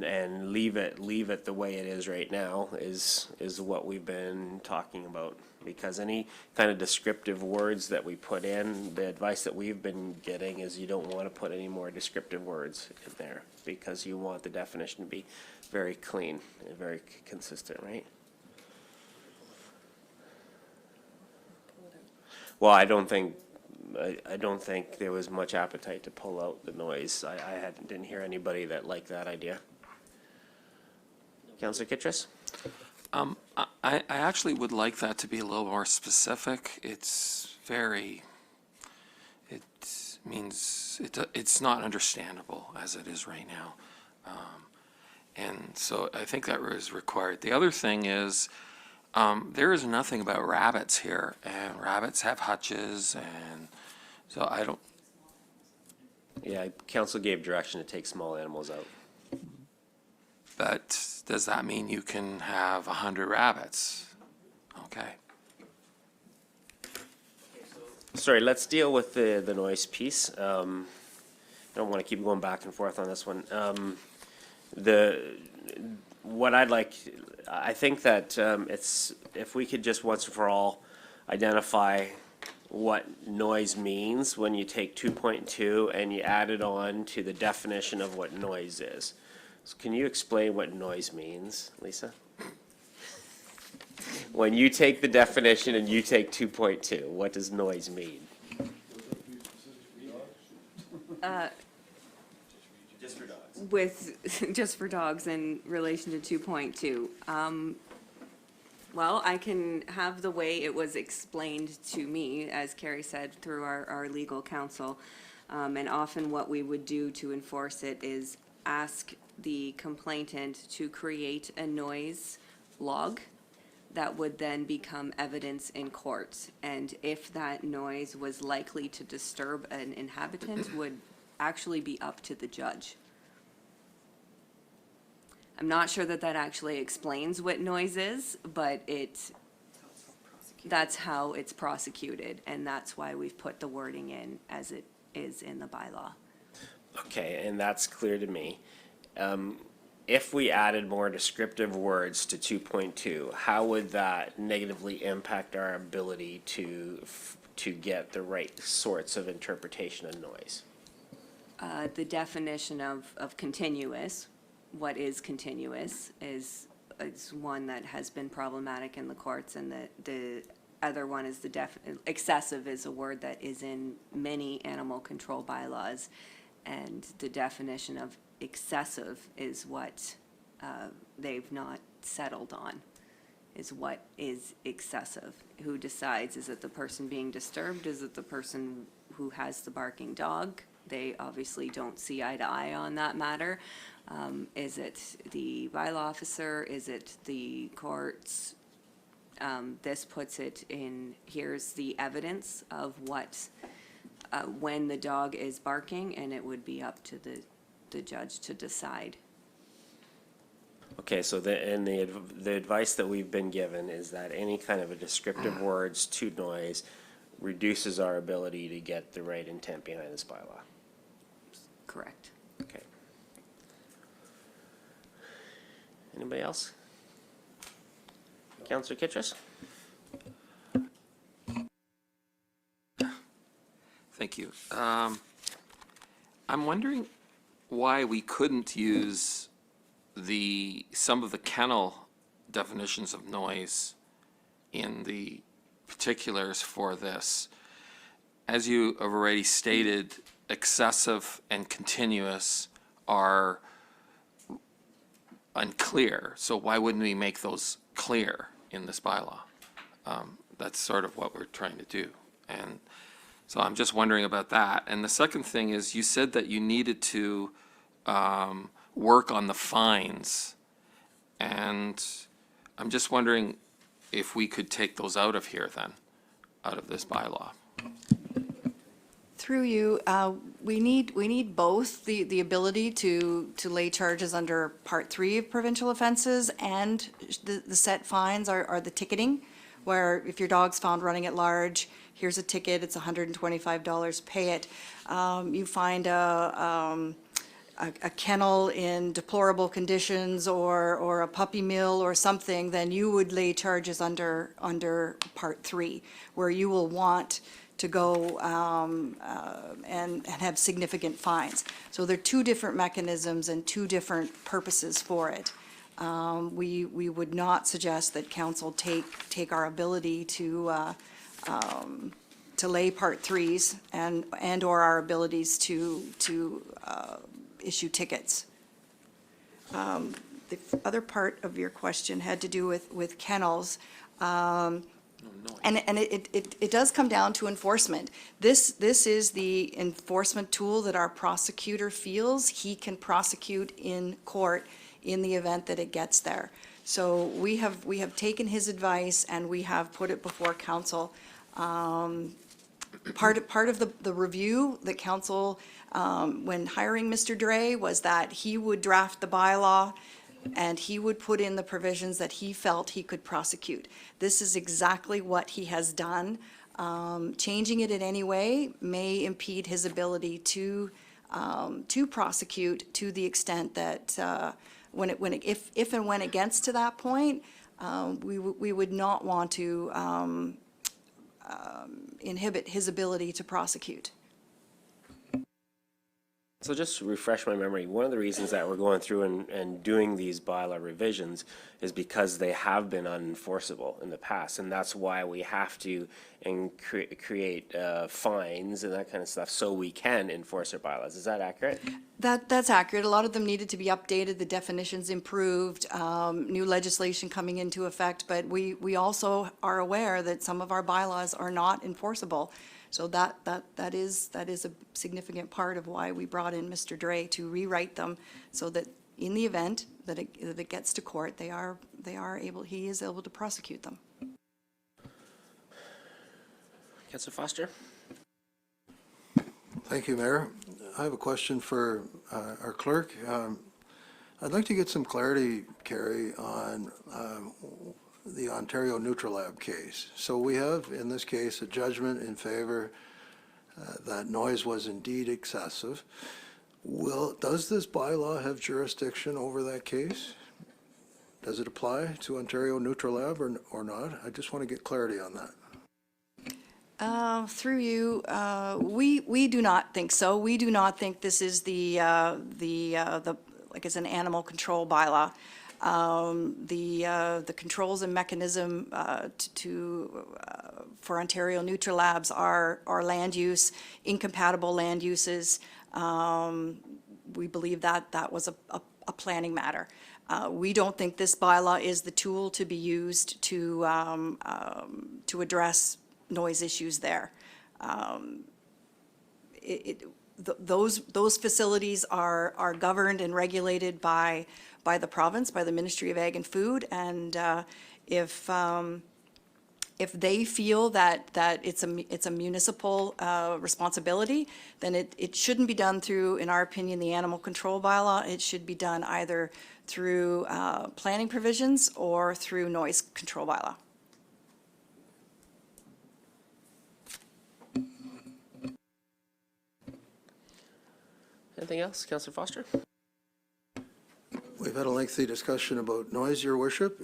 And leave it the way it is right now is what we've been talking about. Because any kind of descriptive words that we put in, the advice that we've been getting is you don't want to put any more descriptive words in there, because you want the definition to be very clean and very consistent, right? Well, I don't think there was much appetite to pull out the noise. I didn't hear anybody that liked that idea. Councillor Kittrus? I actually would like that to be a little more specific. It means it's not understandable as it is right now. And so I think that was required. The other thing is, There is nothing about rabbits here, and rabbits have hutches, and so I don't, Yeah, council gave direction to take small animals out. but does that mean you can have 100 rabbits? Okay. Sorry, let's deal with the noise piece. I don't want to keep going back and forth on this one. What I'd like, I think that it's, if we could just once and for all identify what noise means when you take 2.2 and you add it on to the definition of what noise is. So can you explain what noise means, Lisa? When you take the definition and you take 2.2, what does noise mean? Just for dogs. Just for dogs in relation to 2.2. Well, I can have the way it was explained to me, as Carrie said, through our legal counsel. And often what we would do to enforce it is ask the complainant to create a noise log that would then become evidence in court. And if that noise was likely to disturb an inhabitant, would actually be up to the judge. I'm not sure that that actually explains what noise is, but that's how it's prosecuted, and that's why we've put the wording in as it is in the bylaw. Okay, and that's clear to me. If we added more descriptive words to 2.2, how would that negatively impact our ability to get the right sorts of interpretation of noise? The definition of continuous, what is continuous, is one that has been problematic in the courts, and the other one is excessive is a word that is in many animal control bylaws, and the definition of excessive is what they've not settled on, is what is excessive. Who decides? Is it the person being disturbed? Is it the person who has the barking dog? They obviously don't see eye to eye on that matter. Is it the bylaw officer? Is it the courts? This puts it in, here's the evidence of what, when the dog is barking, and it would be up to the judge to decide. Okay, so the advice that we've been given is that any kind of a descriptive words to noise reduces our ability to get the right intent behind this bylaw. Correct. Okay. Anybody else? Councillor Kittrus? Thank you. I'm wondering why we couldn't use some of the kennel definitions of noise in the particulars for this. As you have already stated, excessive and continuous are unclear, so why wouldn't we make those clear in this bylaw? That's sort of what we're trying to do, and so I'm just wondering about that. And the second thing is, you said that you needed to work on the fines, and I'm just wondering if we could take those out of here then, out of this bylaw. Through you, we need both the ability to lay charges under Part 3 of provincial offenses, and the set fines are the ticketing, where if your dog's found running at large, here's a ticket, it's $125, pay it. You find a kennel in deplorable conditions or a puppy mill or something, then you would lay charges under Part 3, where you will want to go and have significant fines. So there are two different mechanisms and two different purposes for it. We would not suggest that council take our ability to lay Part 3s and or our abilities to issue tickets. The other part of your question had to do with kennels. And it does come down to enforcement. This is the enforcement tool that our prosecutor feels he can prosecute in court in the event that it gets there. So we have taken his advice and we have put it before council. Part of the review that council, when hiring Mr. Dre, was that he would draft the bylaw and he would put in the provisions that he felt he could prosecute. This is exactly what he has done. Changing it in any way may impede his ability to prosecute to the extent that if and when it gets to that point, we would not want to inhibit his ability to prosecute. So just to refresh my memory, one of the reasons that we're going through and doing these bylaw revisions is because they have been unenforceable in the past, and that's why we have to create fines and that kind of stuff so we can enforce our bylaws. Is that accurate? That's accurate. A lot of them needed to be updated, the definitions improved, new legislation coming into effect, but we also are aware that some of our bylaws are not enforceable. So that is a significant part of why we brought in Mr. Dre to rewrite them so that in the event that it gets to court, he is able to prosecute them. Councillor Foster? Thank you, Mayor. I have a question for our clerk. I'd like to get some clarity, Carrie, on the Ontario Nutrilab case. So we have, in this case, a judgment in favor that noise was indeed excessive. Does this bylaw have jurisdiction over that case? Does it apply to Ontario Nutrilab or not? I just want to get clarity on that. Through you, we do not think so. We do not think this is like it's an animal control bylaw. The controls and mechanism for Ontario Nutrilabs are land use, incompatible land uses. We believe that was a planning matter. We don't think this bylaw is the tool to be used to address noise issues there. Those facilities are governed and regulated by the province, by the Ministry of Ag and Food, and if they feel that it's a municipal responsibility, then it shouldn't be done through, in our opinion, the animal control bylaw. It should be done either through planning provisions or through noise control bylaw. Anything else, Councillor Foster? We've had a lengthy discussion about noise, Your Worship.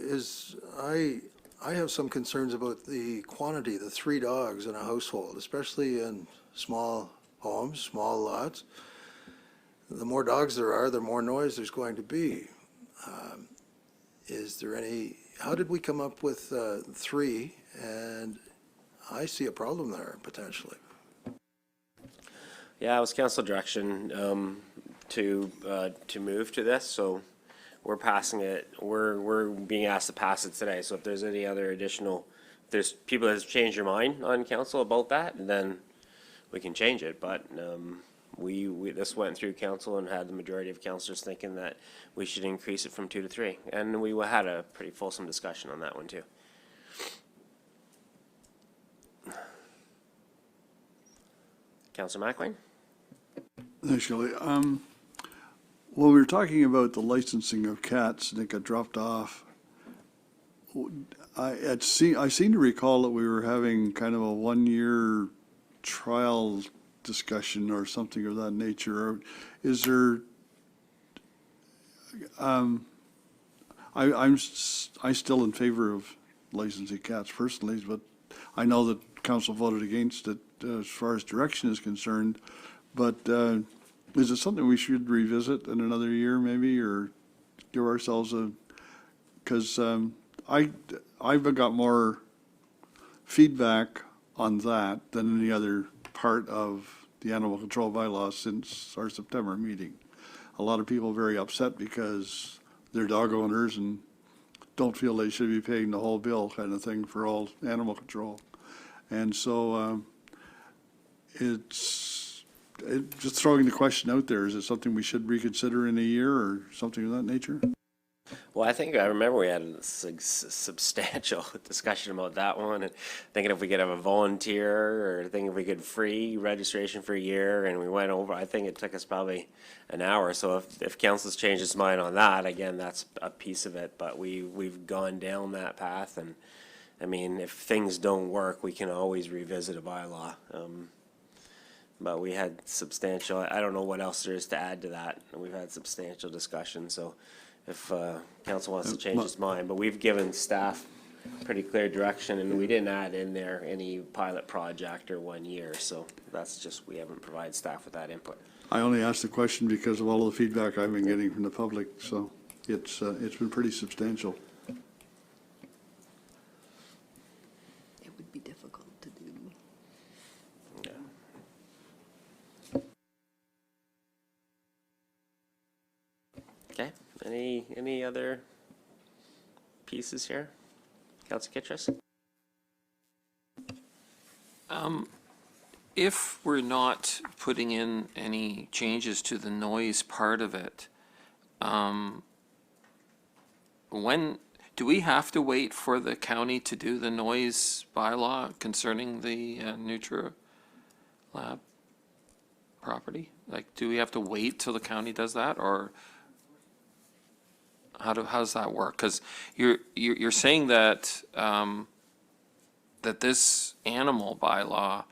I have some concerns about the quantity, the 3 dogs in a household, especially in small homes, small lots. The more dogs there are, the more noise there's going to be. How did we come up with 3? And I see a problem there, potentially. Yeah, it was council direction to move to this, so we're passing it. We're being asked to pass it today. So if there's any other additional, if there's people that have changed their mind on council about that, then we can change it. But this went through council and had the majority of councillors thinking that we should increase it from 2 to 3, and we had a pretty fulsome discussion on that one too. Councillor McLean? Thanks, Shelley. When we were talking about the licensing of cats and it got dropped off, I seem to recall that we were having kind of a 1-year trial discussion or something of that nature. Or is there? I'm still in favor of licensing cats personally, but I know that council voted against it as far as direction is concerned. But is it something we should revisit in another year maybe, or give ourselves because I've got more feedback on that than any other part of the animal control bylaw since our September meeting. A lot of people are very upset because they're dog owners and don't feel they should be paying the whole bill kind of thing for all animal control. And so it's just throwing the question out there, is it something we should reconsider in a year or something of that nature? Well, I think I remember we had a substantial discussion about that one, and thinking if we could have a volunteer, or thinking if we could free registration for a year, and we went over, I think it took us probably an hour. So if council's changed its mind on that, again, that's a piece of it, but we've gone down that path, and I mean, if things don't work, we can always revisit a bylaw. But we had substantial, I don't know what else there is to add to that. We've had substantial discussion, so if council wants to change its mind, but we've given staff pretty clear direction, and we didn't add in there any pilot project or 1 year, so that's just, we haven't provided staff with that input. I only asked the question because of all of the feedback I've been getting from the public, so it's been pretty substantial. It would be difficult to do. Yeah. Okay, any other pieces here? Councilor Kittrus? If we're not putting in any changes to the noise part of it, when, do we have to wait for the county to do the noise bylaw concerning the Nutri Lab property? Like, do we have to wait till the county does that, or how does that work? Because you're saying that that this animal bylaw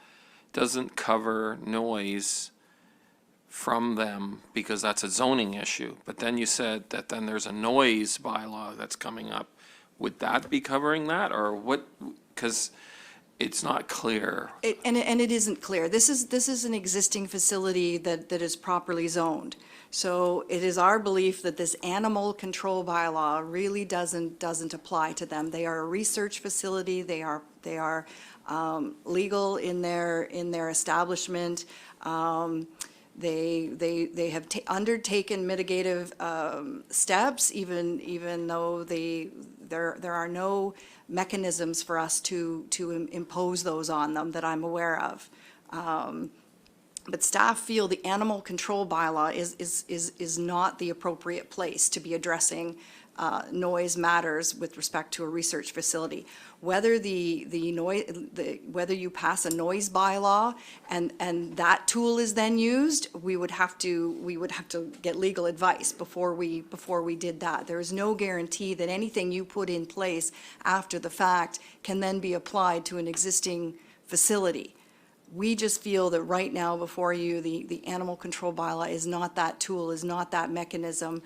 doesn't cover noise from them because that's a zoning issue. But then you said that then there's a noise bylaw that's coming up. Would that be covering that, or what? Because it's not clear. And it isn't clear. This is an existing facility that is properly zoned. So it is our belief that this animal control bylaw really doesn't apply to them. They are a research facility. They are legal in their establishment. They have undertaken mitigative steps, even though there are no mechanisms for us to impose those on them that I'm aware of. But staff feel the animal control bylaw is not the appropriate place to be addressing noise matters with respect to a research facility. Whether whether you pass a noise bylaw and that tool is then used, we would have to get legal advice before we did that. There is no guarantee that anything you put in place after the fact can then be applied to an existing facility. We just feel that right now before you, the animal control bylaw is not that tool, is not that mechanism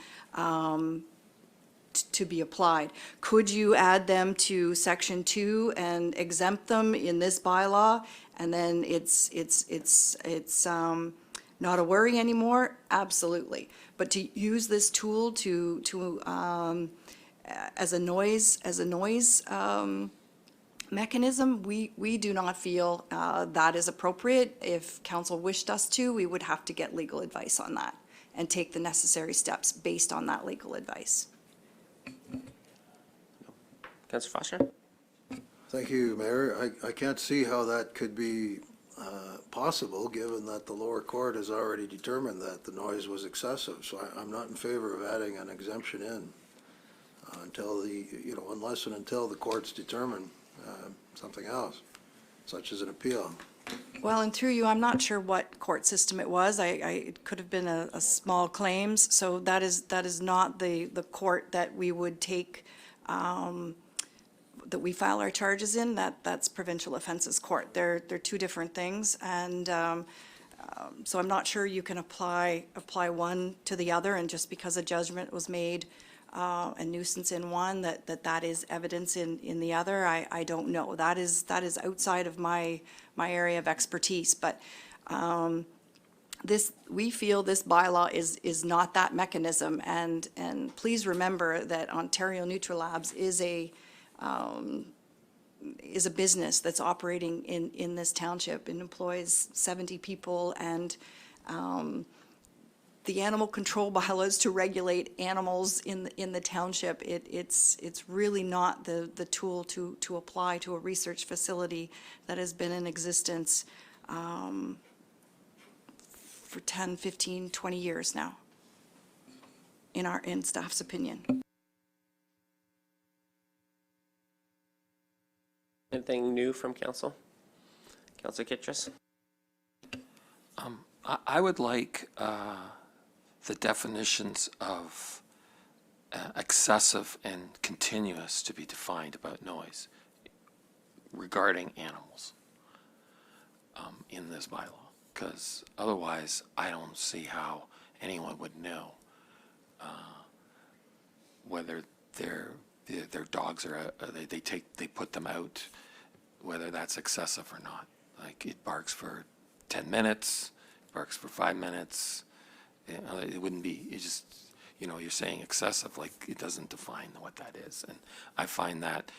to be applied. Could you add them to Section 2 and exempt them in this bylaw, and then it's not a worry anymore? Absolutely. But to use this tool as a noise mechanism, we do not feel that is appropriate. If council wished us to, we would have to get legal advice on that and take the necessary steps based on that legal advice. Councilor Foster? Thank you, Mayor. I can't see how that could be possible, given that the lower court has already determined that the noise was excessive. So I'm not in favor of adding an exemption in until unless and until the courts determine something else, such as an appeal. Well, and through you, I'm not sure what court system it was. It could have been a small claims, so that is not the court that we would take, that we file our charges in. That's provincial offenses court. They're two different things, and so I'm not sure you can apply one to the other, and just because a judgment was made a nuisance in one, that is evidence in the other. I don't know. That is outside of my area of expertise. But we feel this bylaw is not that mechanism. And please remember that Ontario Nutri Labs is a business that's operating in this township and employs 70 people, and the animal control bylaws to regulate animals in the township. It's really not the tool to apply to a research facility that has been in existence for 10, 15, 20 years now, in staff's opinion. Anything new from council? Councilor Kittrus? I would like the definitions of excessive and continuous to be defined about noise regarding animals in this bylaw, because otherwise I don't see how anyone would know whether their dogs are they put them out, whether that's excessive or not. Like, it barks for 10 minutes, barks for 5 minutes. It wouldn't be, it just, you're saying excessive, like, it doesn't define what that is. And I find that,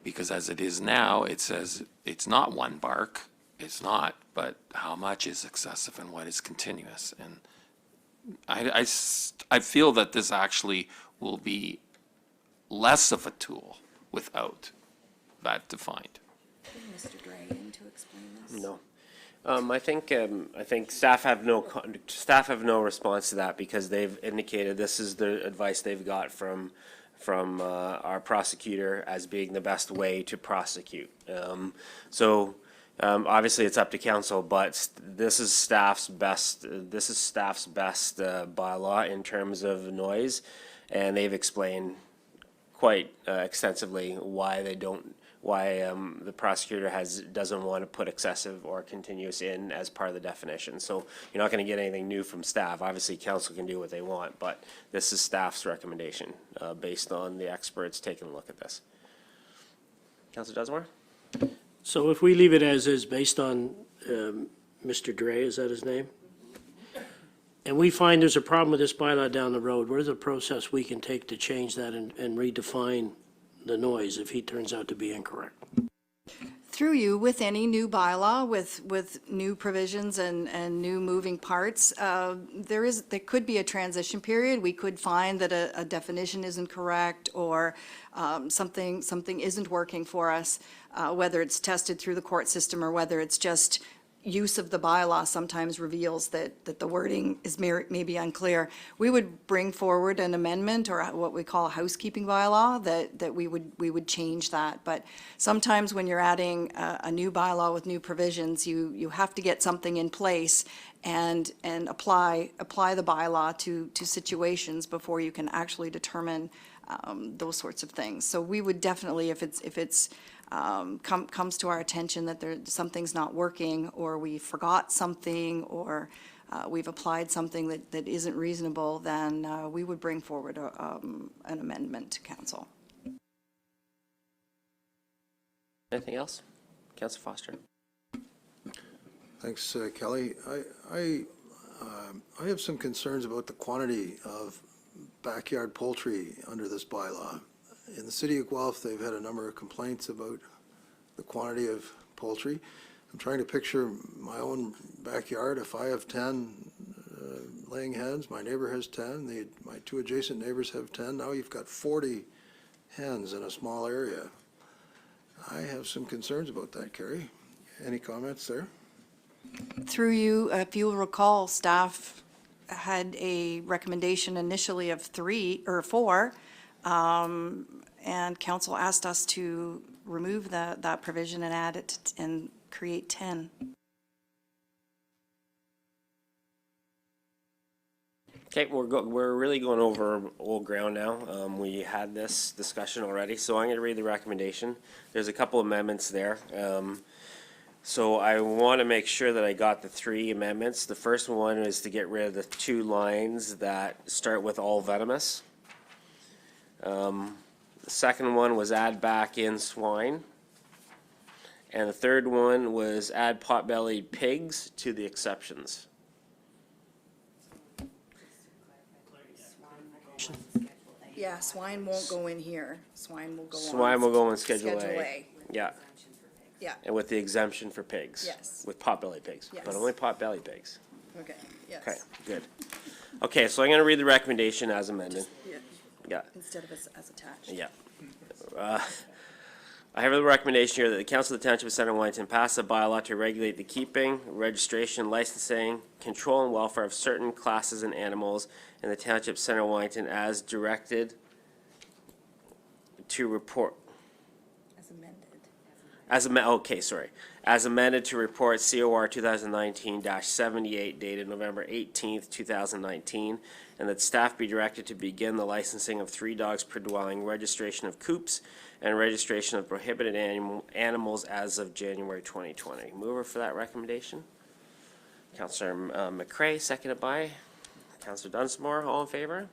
because as it is now, it says it's not one bark, it's not, but how much is excessive and what is continuous? And I feel that this actually will be less of a tool without that defined. Mr. Dre in to explain this? No. I think staff have no response to that, because they've indicated this is the advice they've got from our prosecutor as being the best way to prosecute. Obviously it's up to council, but this is staff's best bylaw in terms of noise, and they've explained quite extensively why the prosecutor doesn't want to put excessive or continuous in as part of the definition. So you're not going to get anything new from staff. Obviously, council can do what they want, but this is staff's recommendation based on the experts taking a look at this. Councilor Dusmore? So if we leave it as is based on Mr. Dre, is that his name? And we find there's a problem with this bylaw down the road, what is the process we can take to change that and redefine the noise if he turns out to be incorrect? Through you, with any new bylaw, with new provisions and new moving parts, there could be a transition period. We could find that a definition isn't correct, or something isn't working for us, whether it's tested through the court system or whether it's just use of the bylaw sometimes reveals that the wording is maybe unclear. We would bring forward an amendment, or what we call a housekeeping bylaw, that we would change that. But sometimes when you're adding a new bylaw with new provisions, you have to get something in place and apply the bylaw to situations before you can actually determine those sorts of things. So we would definitely, if it's comes to our attention that something's not working, or we forgot something, or we've applied something that isn't reasonable, then we would bring forward an amendment to council. Anything else? Councilor Foster? Thanks, Kelly. I have some concerns about the quantity of backyard poultry under this bylaw. In the city of Guelph, they've had a number of complaints about the quantity of poultry. I'm trying to picture my own backyard. If I have 10 laying hens, my neighbor has 10, my two adjacent neighbors have 10, now you've got 40 hens in a small area. I have some concerns about that, Carrie. Any comments there? Through you, if you'll recall, staff had a recommendation initially of 3 or 4, and council asked us to remove that provision and add it and create 10. Okay, we're really going over old ground now. We had this discussion already, so I'm going to read the recommendation. There's a couple amendments there. So I want to make sure that I got the 3 amendments. The first one is to get rid of the 2 lines that start with all venomous. The second one was add back in swine. And the third one was add pot-bellied pigs to the exceptions. Yeah, swine won't go in here. Swine will go on. Swine will go in Schedule A. Yeah, Yeah, and with the exemption for pigs. Yes. With pot-bellied pigs, but Yes. only pot-bellied pigs. okay, yes. Okay, good. Okay, so I'm going to read the recommendation as amended. Yeah, Yeah. instead of as attached. Yeah. I have a recommendation here that the Council of the Township of Center Wellington pass a bylaw to regulate the keeping, registration, licensing, control, and welfare of certain classes and animals in the Township of Center Wellington as directed to report. As amended. As amended to report COR 2019-78 dated November 18th, 2019, and that staff be directed to begin the licensing of 3 dogs per dwelling, registration of coops, and registration of prohibited animals as of January 2020. Mover for that recommendation? Councillor McCray, seconded by Councillor Dunsmore. All in favor?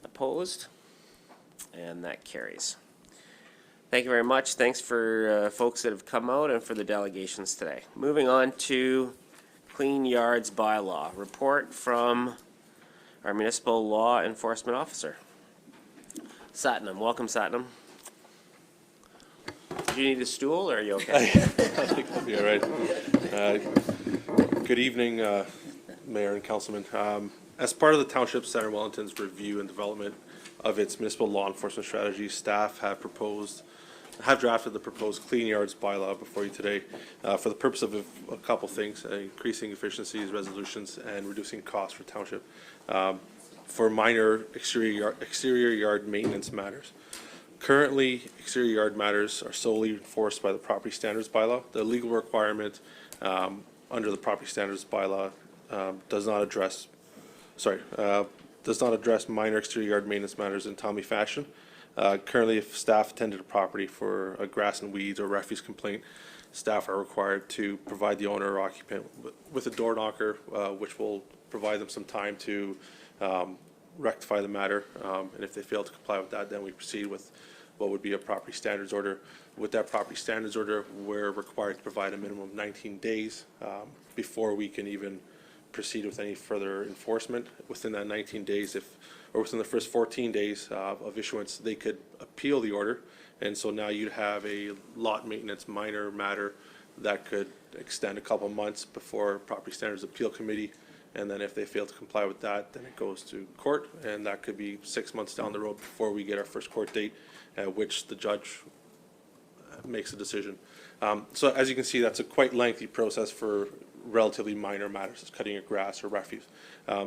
Opposed? And that carries. Thank you very much. Thanks for folks that have come out and for the delegations today. Moving on to Clean Yards Bylaw. Report from our Municipal Law Enforcement Officer. Satnam. Welcome, Satnam. Do you need a stool or are you okay? I think I'll be all right. Good evening, Mayor and Councilman. As part of the Township Center Wellington's review and development of its municipal law enforcement strategy, staff have drafted the proposed Clean Yards bylaw before you today for the purpose of a couple things: increasing efficiencies, resolutions, and reducing costs for Township for minor exterior yard maintenance matters. Currently, exterior yard matters are solely enforced by the Property Standards bylaw. The legal requirement under the Property Standards bylaw does not address minor exterior yard maintenance matters in timely fashion. Currently, if staff attended a property for a grass and weeds or refuse complaint, staff are required to provide the owner or occupant with a door knocker, which will provide them some time to rectify the matter. And if they fail to comply with that, then we proceed with what would be a property standards order. With that property standards order, we're required to provide a minimum of 19 days before we can even proceed with any further enforcement. Within that 19 days, or within the first 14 days of issuance, they could appeal the order. And so now you'd have a lot maintenance minor matter that could extend a couple months before Property Standards Appeal Committee. And then if they fail to comply with that, then it goes to court. And that could be 6 months down the road before we get our first court date at which the judge makes a decision. So as you can see, that's a quite lengthy process for relatively minor matters, as cutting your grass or refuse.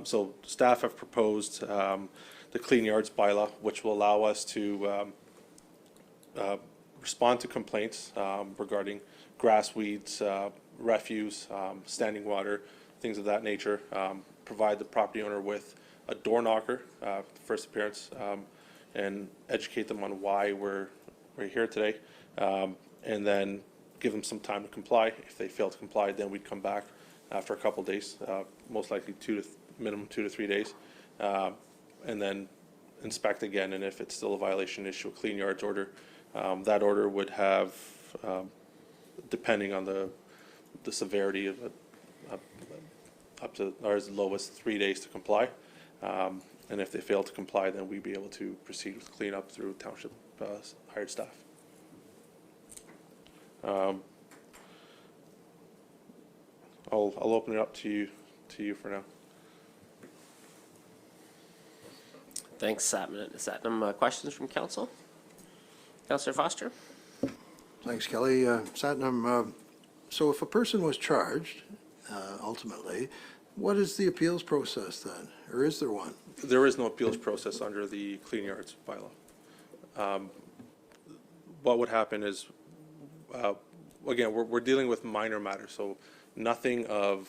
So staff have proposed the Clean Yards bylaw, which will allow us to respond to complaints regarding grass, weeds, refuse, standing water, things of that nature. Provide the property owner with a door knocker, first appearance, and educate them on why we're here today, and then give them some time to comply. If they fail to comply, then we'd come back after a couple days, most likely minimum 2 to 3 days, and then inspect again. And if it's still a violation, issue a Clean Yards order. That order would have, depending on the severity of up to or as low as 3 days to comply. And if they fail to comply, then we'd be able to proceed with cleanup through township hired staff. I'll open it up to you for now. Thanks, Satnam. Questions from council? Councillor Foster? Thanks, Kelly. Satnam, so if a person was charged, ultimately, what is the appeals process then, or is there one? There is no appeals process under the Clean Yards bylaw. What would happen is, again, we're dealing with minor matters, so nothing of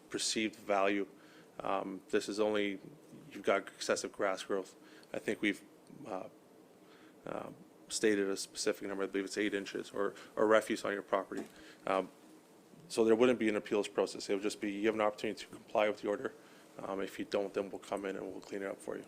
perceived value. This is only, you've got excessive grass growth. I think we've stated a specific number, I believe it's 8 inches, or refuse on your property. So there wouldn't be an appeals process. It would just be, you have an opportunity to comply with the order. If you don't, then we'll come in and we'll clean it up for you.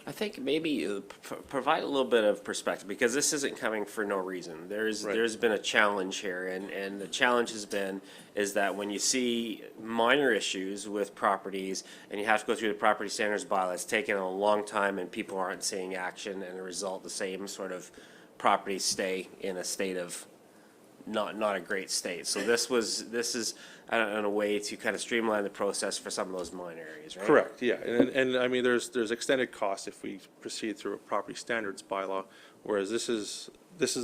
I think maybe provide a little bit of perspective, because this isn't coming for no reason. There's been a challenge here, and the challenge has been is that when you see minor issues with properties and you have to go through the property standards bylaw, it's taken a long time and people aren't seeing action, and as a result, the same sort of properties stay in a state of not a great state. So this is a way to kind of streamline the process for some of those minor areas, right? Correct, yeah. And I mean, there's extended costs if we proceed through a property standards bylaw, whereas this is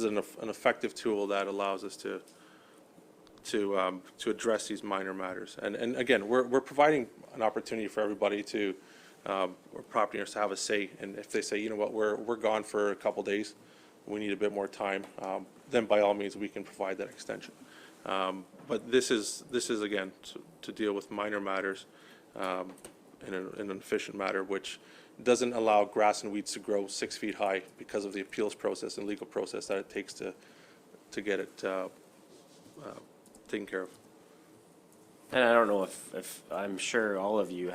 an effective tool that allows us to address these minor matters. And again, we're providing an opportunity for everybody to or property owners to have a say. And if they say, you know what, we're gone for a couple days, we need a bit more time, then by all means, we can provide that extension. But this is again, to deal with minor matters in an efficient manner, which doesn't allow grass and weeds to grow 6 feet high because of the appeals process and legal process that it takes to get it taken care of. And I don't know if I'm sure all of you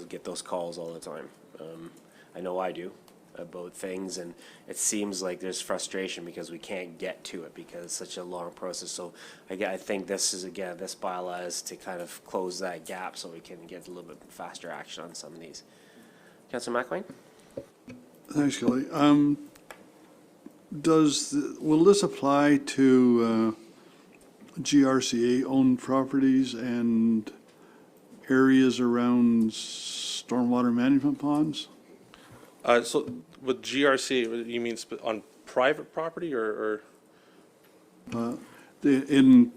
get those calls all the time. I know I do about things, and it seems like there's frustration because we can't get to it because it's such a long process. So I think this bylaw is to kind of close that gap so we can get a little bit faster action on some of these. Councillor McLean? Thanks, Kelly. Will this apply to GRCA-owned properties and areas around stormwater management ponds? So with GRC, you mean on private property or? I'm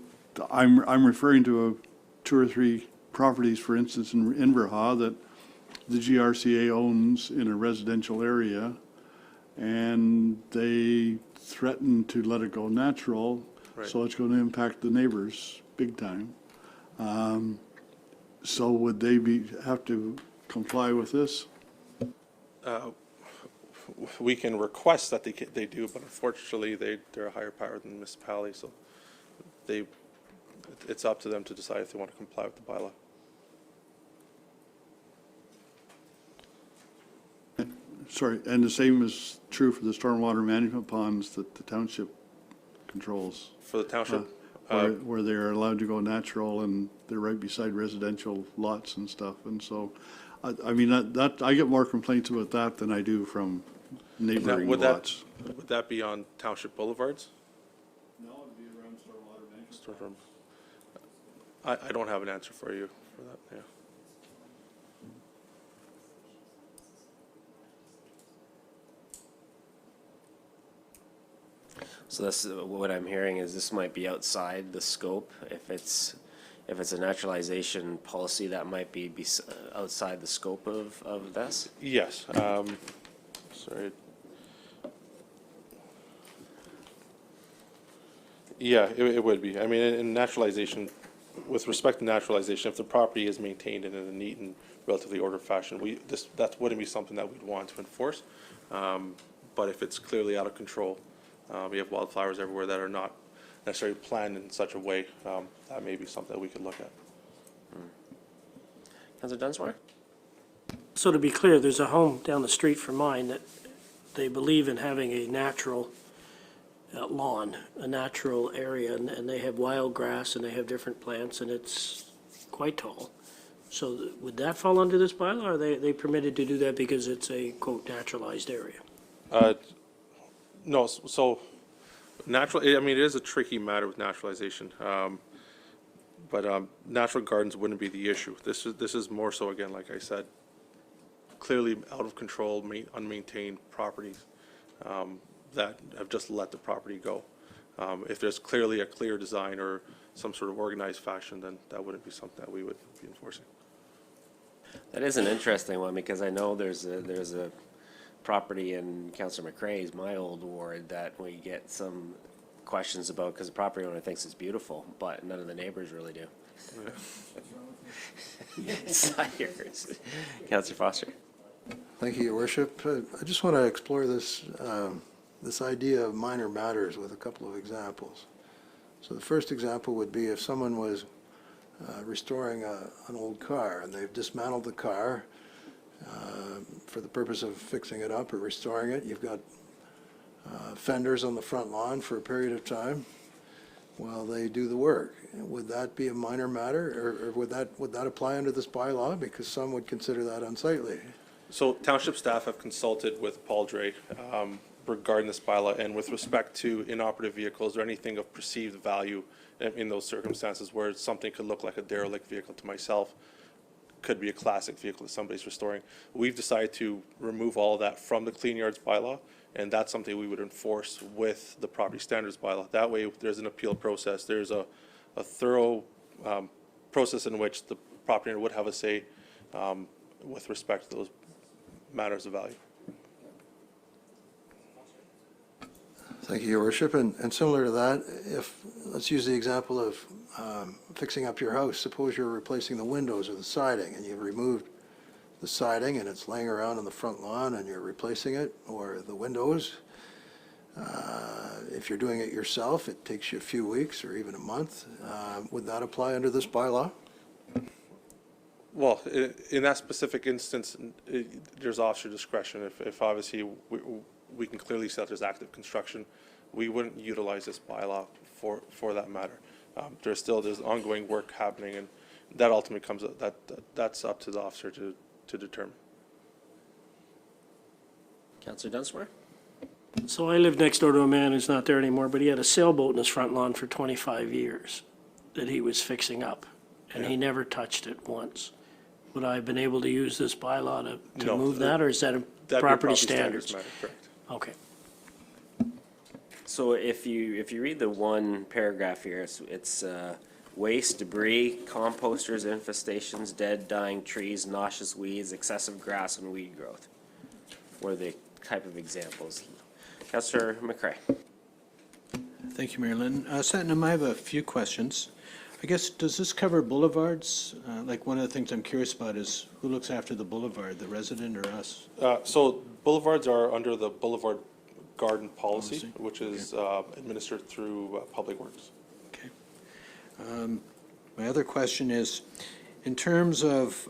referring to 2 or 3 properties, for instance, in Inverha that the GRCA owns in a residential area, and they threaten to let it go natural, Right. so it's going to impact the neighbors big time. So would they have to comply with this? We can request that they do, but unfortunately, they're a higher power than the municipality, so it's up to them to decide if they want to comply with the bylaw. Sorry, and the same is true for the stormwater management ponds that the township controls, For the township, where they're allowed to go natural and they're right beside residential lots and stuff. And so, I mean, that I get more complaints about that than I do from neighboring lots. Would that be on township boulevards? No, it'd be around stormwater management. I don't have an answer for you for that, yeah. So this, what I'm hearing is this might be outside the scope. If it's a naturalization policy, that might be outside the scope of this. Yes, sorry. Yeah, it would be. I mean, in naturalization, with respect to naturalization, if the property is maintained in a neat and relatively ordered fashion, that wouldn't be something that we'd want to enforce. But if it's clearly out of control, we have wildflowers everywhere that are not necessarily planned in such a way, that may be something that we could look at. Councillor Dunsmore? So to be clear, there's a home down the street from mine that they believe in having a natural lawn, a natural area, and they have wild grass and they have different plants, and it's quite tall. So would that fall under this bylaw, or are they permitted to do that because it's a, quote, naturalized area? No, so natural, I mean, it is a tricky matter with naturalization. But natural gardens wouldn't be the issue. This is more so, again, like I said, clearly out of control, unmaintained properties that have just let the property go. If there's clearly a clear design or some sort of organized fashion, then that wouldn't be something that we would be enforcing. That is an interesting one, because I know there's a property in Councillor McCrae's, my old ward, that we get some questions about because the property owner thinks it's beautiful, but none of the neighbors really do. It's not yours. Councillor Foster. Thank you, Your Worship. I just want to explore this idea of minor matters with a couple of examples. So the first example would be if someone was restoring an old car, and they've dismantled the car for the purpose of fixing it up or restoring it. You've got fenders on the front lawn for a period of time while they do the work. Would that be a minor matter, or would that apply under this bylaw? Because some would consider that unsightly. So township staff have consulted with Paul Dre regarding this bylaw, and with respect to inoperative vehicles or anything of perceived value in those circumstances where something could look like a derelict vehicle to myself, could be a classic vehicle that somebody's restoring. We've decided to remove all of that from the Clean Yards bylaw, and that's something we would enforce with the property standards bylaw. That way, there's an appeal process. There's a thorough process in which the property owner would have a say with respect to those matters of value. Thank you, Your Worship. And similar to that, let's use the example of fixing up your house. Suppose you're replacing the windows or the siding, and you've removed the siding and it's laying around on the front lawn and you're replacing it, or the windows. If you're doing it yourself, it takes you a few weeks or even a month. Would that apply under this bylaw? Well, in that specific instance, there's officer discretion. If obviously we can clearly see that there's active construction, we wouldn't utilize this bylaw for that matter. There's ongoing work happening, and that ultimately comes up, that's up to the officer to determine. Councillor Dunsmore? So I live next door to a man who's not there anymore, but he had a sailboat in his front lawn for 25 years that he was fixing up, and he never touched it once. Would I have been able to use this bylaw to No, move that, or is that a That'd be a property standards? matter, correct. Okay. So if you read the one paragraph here, it's waste, debris, composters, infestations, dead, dying trees, noxious weeds, excessive grass, and weed growth were the type of examples. Councillor McCray. Thank you, Mayor Lynn. Satnam, I have a few questions. I guess, does this cover boulevards? Like, one of the things I'm curious about is who looks after the boulevard, the resident or us? So boulevards are under the Boulevard Garden Policy, Policy, which is administered through Public Works. Okay. My other question is, in terms of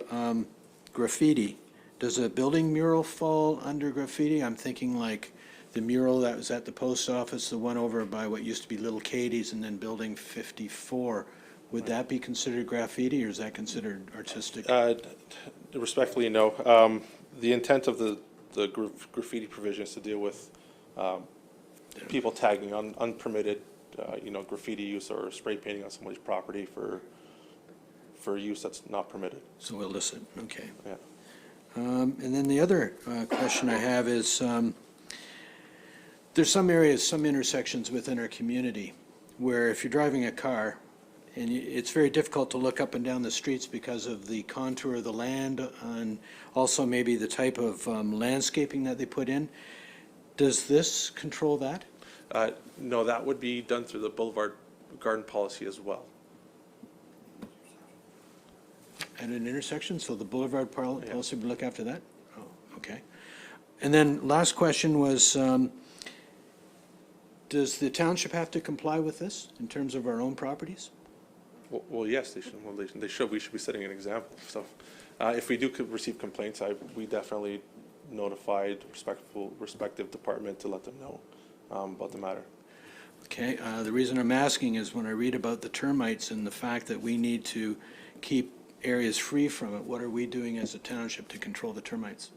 graffiti, does a building mural fall under graffiti? I'm thinking like the mural that was at the post office, the one over by what used to be Little Katie's and then Building 54. Would that be considered graffiti, or is that considered artistic? Respectfully, no. The intent of the graffiti provision is to deal with people tagging unpermitted, graffiti use or spray painting on somebody's property for use that's not permitted. So illicit, okay. Yeah. And then the other question I have is, there's some areas, some intersections within our community where if you're driving a car, and it's very difficult to look up and down the streets because of the contour of the land and also maybe the type of landscaping that they put in. Does this control that? No, that would be done through the Boulevard Garden Policy as well. At an intersection, so the boulevard policy would look after that? Oh, okay. And then last question was, does the township have to comply with this in terms of our own properties? Well, yes, they should. Well, they should. We should be setting an example. So, if we do receive complaints, we definitely notified respective department to let them know about the matter. Okay. The reason I'm asking is when I read about the termites and the fact that we need to keep areas free from it, what are we doing as a township to control the termites?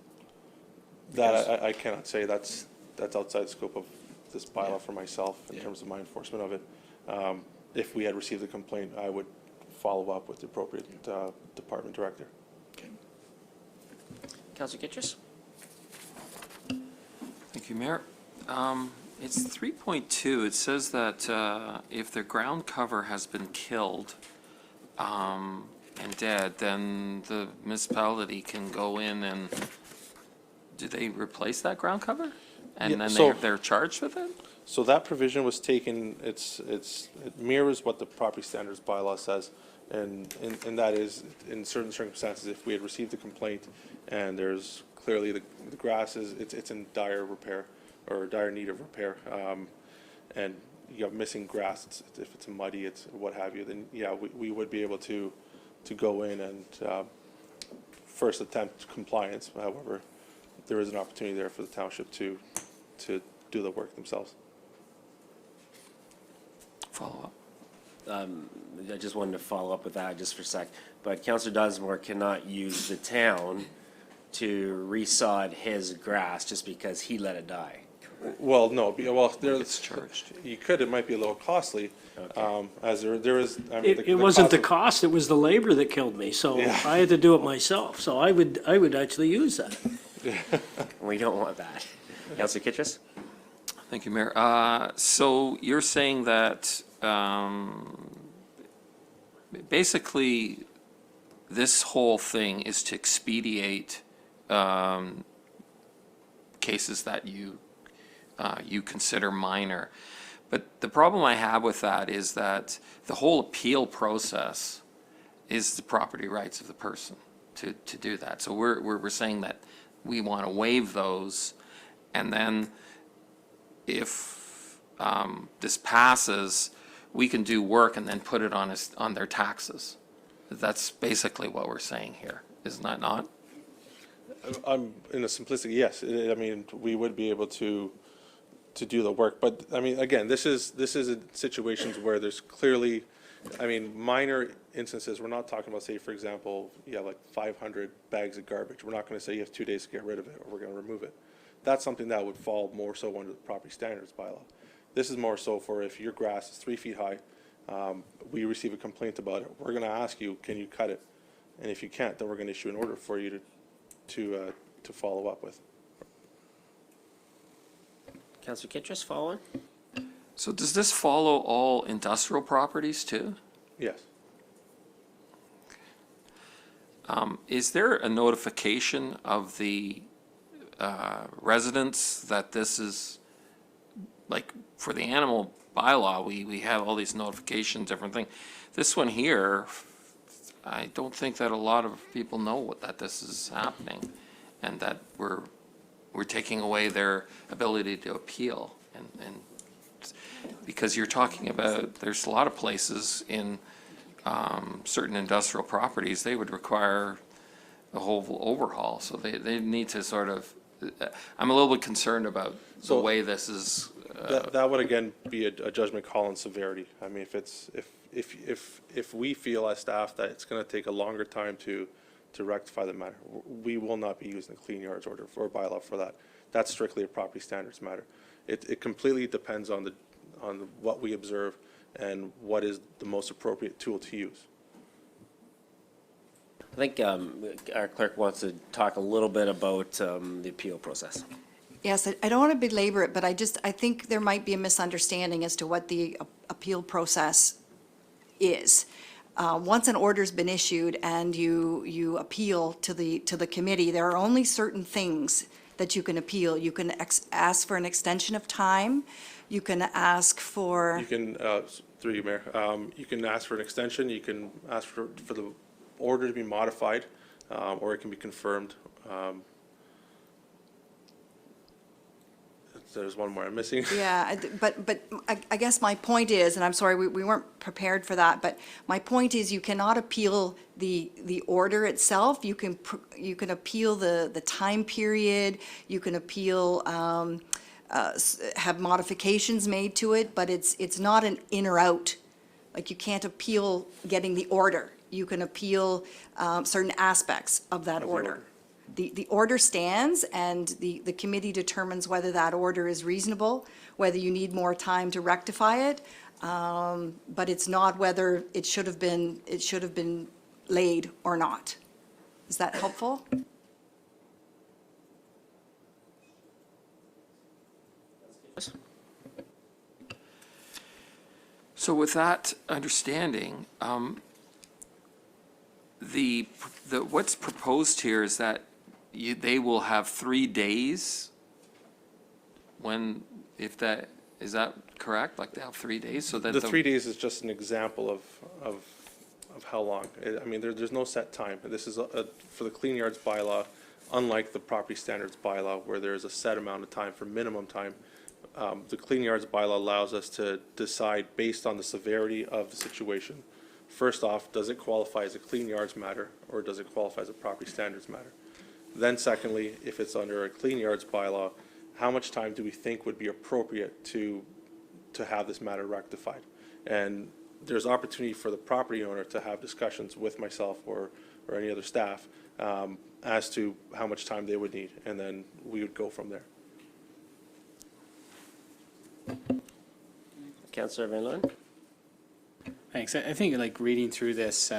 That I cannot say. That's outside the scope of this bylaw for myself in terms of my enforcement of it. If we had received a complaint, I would follow up with the appropriate department director. Okay. Councillor Kitchers? Thank you, Mayor. It's 3.2. It says that if the ground cover has been killed and dead, then the municipality can go in and, do they replace that ground cover? And Yeah, then so- they're charged with it? So that provision was taken. It mirrors what the property standards bylaw says, and that is in certain circumstances, if we had received a complaint and there's clearly the grass it's in dire repair or dire need of repair, and you have missing grass, if it's muddy, it's what have you, then yeah, we would be able to go in and first attempt compliance. However, there is an opportunity there for the township to do the work themselves. Follow up. I just wanted to follow up with that just for a sec. But Councillor Dunsmore cannot use the town to resod his grass just because he let it die. Well, no, well, It's charged. you could, it might be a little costly, as there is, I mean. It wasn't the cost, it was the labor that killed me, so Yeah. I had to do it myself. So I would actually use that. We don't want that. Councillor Kitchers? Thank you, Mayor. So you're saying that basically this whole thing is to expedite cases that you consider minor. But the problem I have with that is that the whole appeal process is the property rights of the person to do that. So we're saying that we want to waive those, and then if this passes, we can do work and then put it on their taxes. That's basically what we're saying here, isn't that not? I'm in a simplistic, yes. I mean, we would be able to do the work, but I mean, again, this is situations where there's clearly, I mean, minor instances. We're not talking about, say, for example, like 500 bags of garbage. We're not going to say you have 2 days to get rid of it, or we're going to remove it. That's something that would fall more so under the property standards bylaw. This is more so for if your grass is 3 feet high, we receive a complaint about it. We're going to ask you, can you cut it? And if you can't, then we're going to issue an order for you to follow up with. Councillor Kittrus, following? So does this follow all industrial properties too? Yes. Is there a notification of the residents that this is, like, for the animal bylaw, we have all these notifications, different things. This one here, I don't think that a lot of people know that this is happening, and that we're taking away their ability to appeal. And because you're talking about, there's a lot of places in certain industrial properties, they would require a whole overhaul. So they need to sort of, I'm a little bit concerned about the way this is. That would again be a judgment call on severity. I mean, if we feel as staff that it's going to take a longer time to rectify the matter, we will not be using the clean yards order or bylaw for that. That's strictly a property standards matter. It completely depends on what we observe and what is the most appropriate tool to use. I think our clerk wants to talk a little bit about the appeal process. Yes, I don't want to belabor it, but I think there might be a misunderstanding as to what the appeal process is. Once an order's been issued and you appeal to the committee, there are only certain things that you can appeal. You can ask for an extension of time. You can ask for. You can, through you, Mayor, you can ask for an extension. You can ask for the order to be modified, or it can be confirmed. There's one more I'm missing. Yeah, but I guess my point is, and I'm sorry, we weren't prepared for that, but my point is you cannot appeal the order itself. You can appeal the time period, you can appeal, have modifications made to it, but it's not an in or out. Like, you can't appeal getting the order. You can appeal certain aspects of that order. The order stands, and the committee determines whether that order is reasonable, whether you need more time to rectify it, but it's not whether it should have been laid or not. Is that helpful? So with that understanding, what's proposed here is that they will have 3 days is that correct? Like, they have 3 days so that The 3 days is just an example of how long. I mean, there's no set time. This is for the clean yards bylaw, unlike the property standards bylaw where there's a set amount of time for minimum time. The clean yards bylaw allows us to decide based on the severity of the situation. First off, does it qualify as a clean yards matter, or does it qualify as a property standards matter? Then secondly, if it's under a clean yards bylaw, how much time do we think would be appropriate to have this matter rectified? And there's opportunity for the property owner to have discussions with myself or any other staff as to how much time they would need, and then we would go from there. Councillor Van Loon? Thanks. I think, like, reading through this,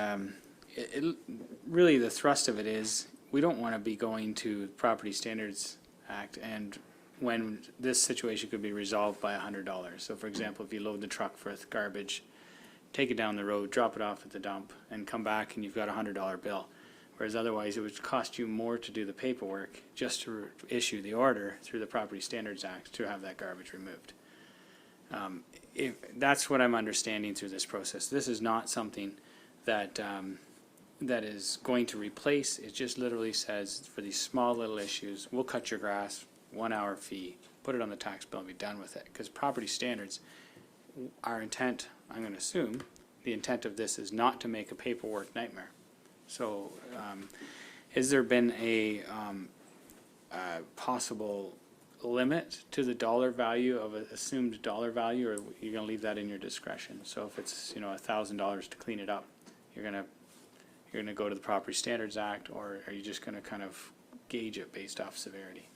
really the thrust of it is we don't want to be going to Property Standards Act and when this situation could be resolved by $100. So for example, if you load the truck with garbage, take it down the road, drop it off at the dump, and come back and you've got a $100 bill. Whereas otherwise, it would cost you more to do the paperwork just to issue the order through the Property Standards Act to have that garbage removed. If, that's what I'm understanding through this process. This is not something that, that is going to replace. It just literally says, for these small little issues, we'll cut your grass, 1 hour fee, put it on the tax bill and be done with it. Because property standards, our intent, I'm going to assume, the intent of this is not to make a paperwork nightmare. So, has there been a possible limit to the dollar value of an assumed dollar value, or you're gonna leave that in your discretion? So if it's, you know, $1,000 to clean it up, you're gonna go to the Property Standards Act, or are you just gonna kind of gauge it based off severity?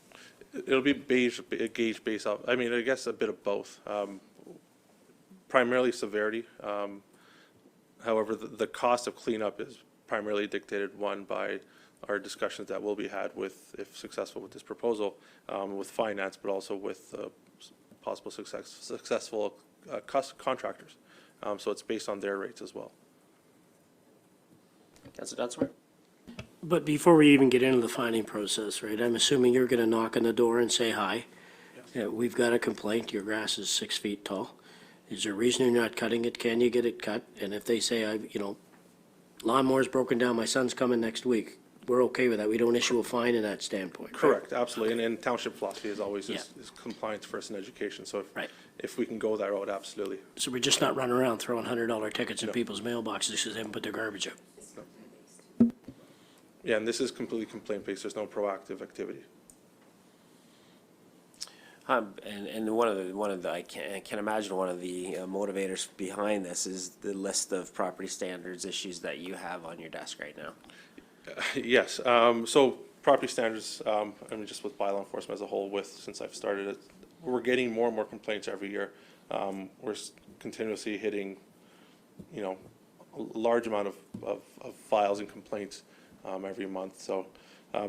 It'll be gauge based off, I mean, I guess a bit of both. Primarily severity. However, the cost of cleanup is primarily dictated, one, by our discussions that will be had with, if successful with this proposal, with finance, but also with possible successful contractors. So it's based on their rates as well. Councilor Dunsmore? But before we even get into the finding process, right, I'm assuming you're gonna knock on the door and say, hi. Yeah, we've got a complaint, your grass is 6 feet tall. Is there a reason you're not cutting it? Can you get it cut? And if they say, lawnmower's broken down, my son's coming next week, we're okay with that. We don't issue a fine in that standpoint. Correct, absolutely. And township philosophy is always Yeah. is compliance first in education. So Right. if we can go that road, absolutely. So we're just not running around throwing $100 tickets in people's mailboxes because they haven't put their garbage out. Yeah, and this is completely complaint-based. There's no proactive activity. And one of the I can imagine one of the motivators behind this is the list of property standards issues that you have on your desk right now. Yes, so property standards, I mean, just with bylaw enforcement as a whole, since I've started it, we're getting more and more complaints every year. We're continuously hitting, a large amount of files and complaints every month. So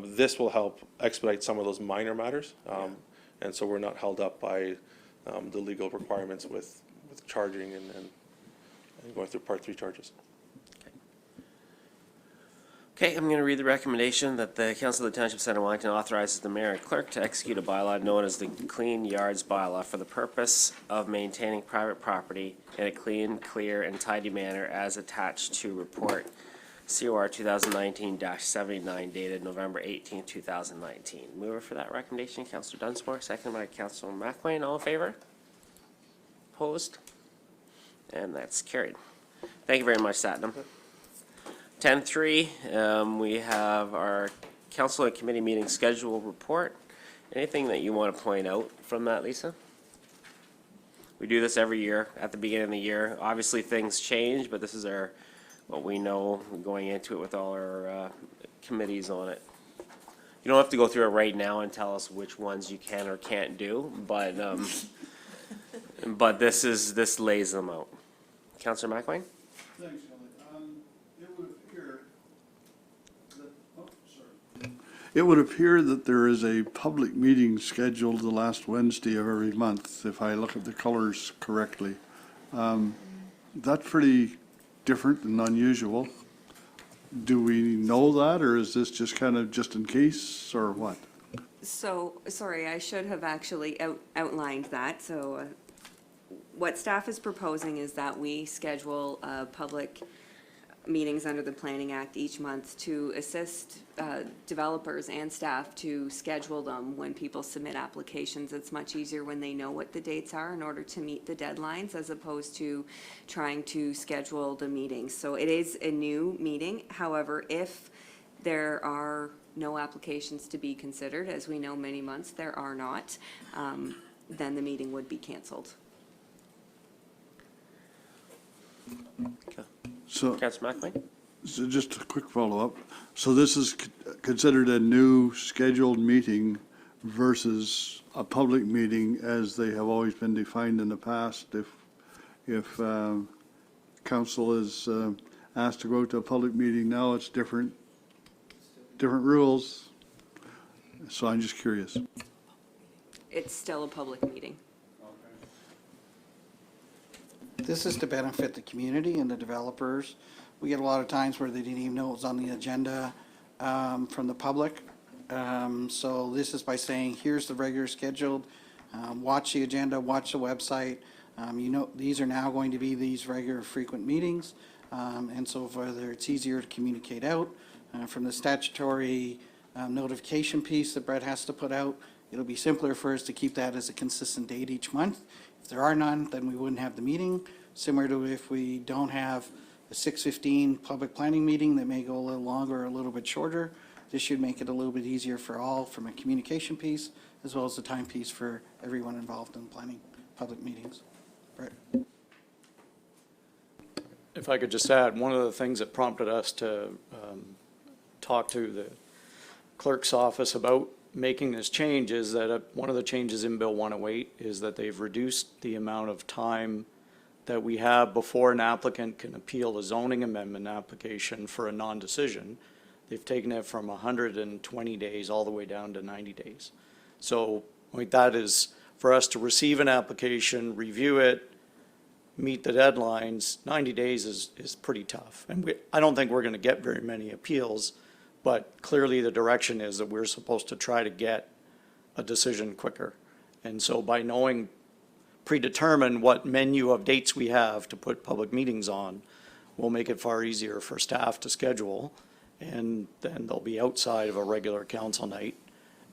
this will help expedite some of those minor matters. And so we're not held up by the legal requirements with charging and going through Part 3 charges. Okay, I'm going to read the recommendation that the Council of the Township of Center Wellington authorizes the mayor and clerk to execute a bylaw known as the Clean Yards Bylaw for the purpose of maintaining private property in a clean, clear, and tidy manner as attached to report COR 2019-79 dated November 18, 2019. Mover for that recommendation, Councilor Dunsmore, second by Councilor McWayne. All in favor? Opposed? And that's carried. Thank you very much, Satnam. 10.3, we have our council and committee meeting schedule report. Anything that you want to point out from that, Lisa? We do this every year at the beginning of the year. Obviously, things change, but this is what we know going into it with all our committees on it. You don't have to go through it right now and tell us which ones you can or can't do, but but this lays them out. Councillor McWayne? Thanks, It would appear that there is a public meeting scheduled the last Wednesday of every month, if I look at the colors correctly. That's pretty different and unusual. Do we know that, or is this just kind of just in case, or what? So, sorry, I should have actually outlined that. So what staff is proposing is that we schedule public meetings under the Planning Act each month to assist developers and staff to schedule them when people submit applications. It's much easier when they know what the dates are in order to meet the deadlines, as opposed to trying to schedule the meetings. So it is a new meeting. However, if there are no applications to be considered, as we know many months there are not, then the meeting would be canceled. So, Councillor McWayne? so just a quick follow-up. So this is considered a new scheduled meeting versus a public meeting as they have always been defined in the past. If council is asked to go to a public meeting now, it's different rules. So I'm just curious. It's still a public meeting. This is to benefit the community and the developers. We get a lot of times where they didn't even know it was on the agenda. from the public. So this is by saying, here's the regular scheduled, watch the agenda, watch the website. You know, these are now going to be these regular frequent meetings. And so whether it's easier to communicate out from the statutory notification piece that Brett has to put out, it'll be simpler for us to keep that as a consistent date each month. If there are none, then we wouldn't have the meeting. Similar to if we don't have a 6:15 public planning meeting that may go a little longer or a little bit shorter, this should make it a little bit easier for all from a communication piece as well as the time piece for everyone involved in planning public meetings. Brett? If I could just add, one of the things that prompted us to talk to the clerk's office about making this change is that one of the changes in Bill 108 is that they've reduced the amount of time that we have before an applicant can appeal a zoning amendment application for a non-decision. They've taken it from 120 days all the way down to 90 days. So like that is for us to receive an application, review it, meet the deadlines. 90 days is pretty tough. And I don't think we're going to get very many appeals, but clearly the direction is that we're supposed to try to get a decision quicker. And so by knowing, predetermine what menu of dates we have to put public meetings on, will make it far easier for staff to schedule. And then they'll be outside of a regular council night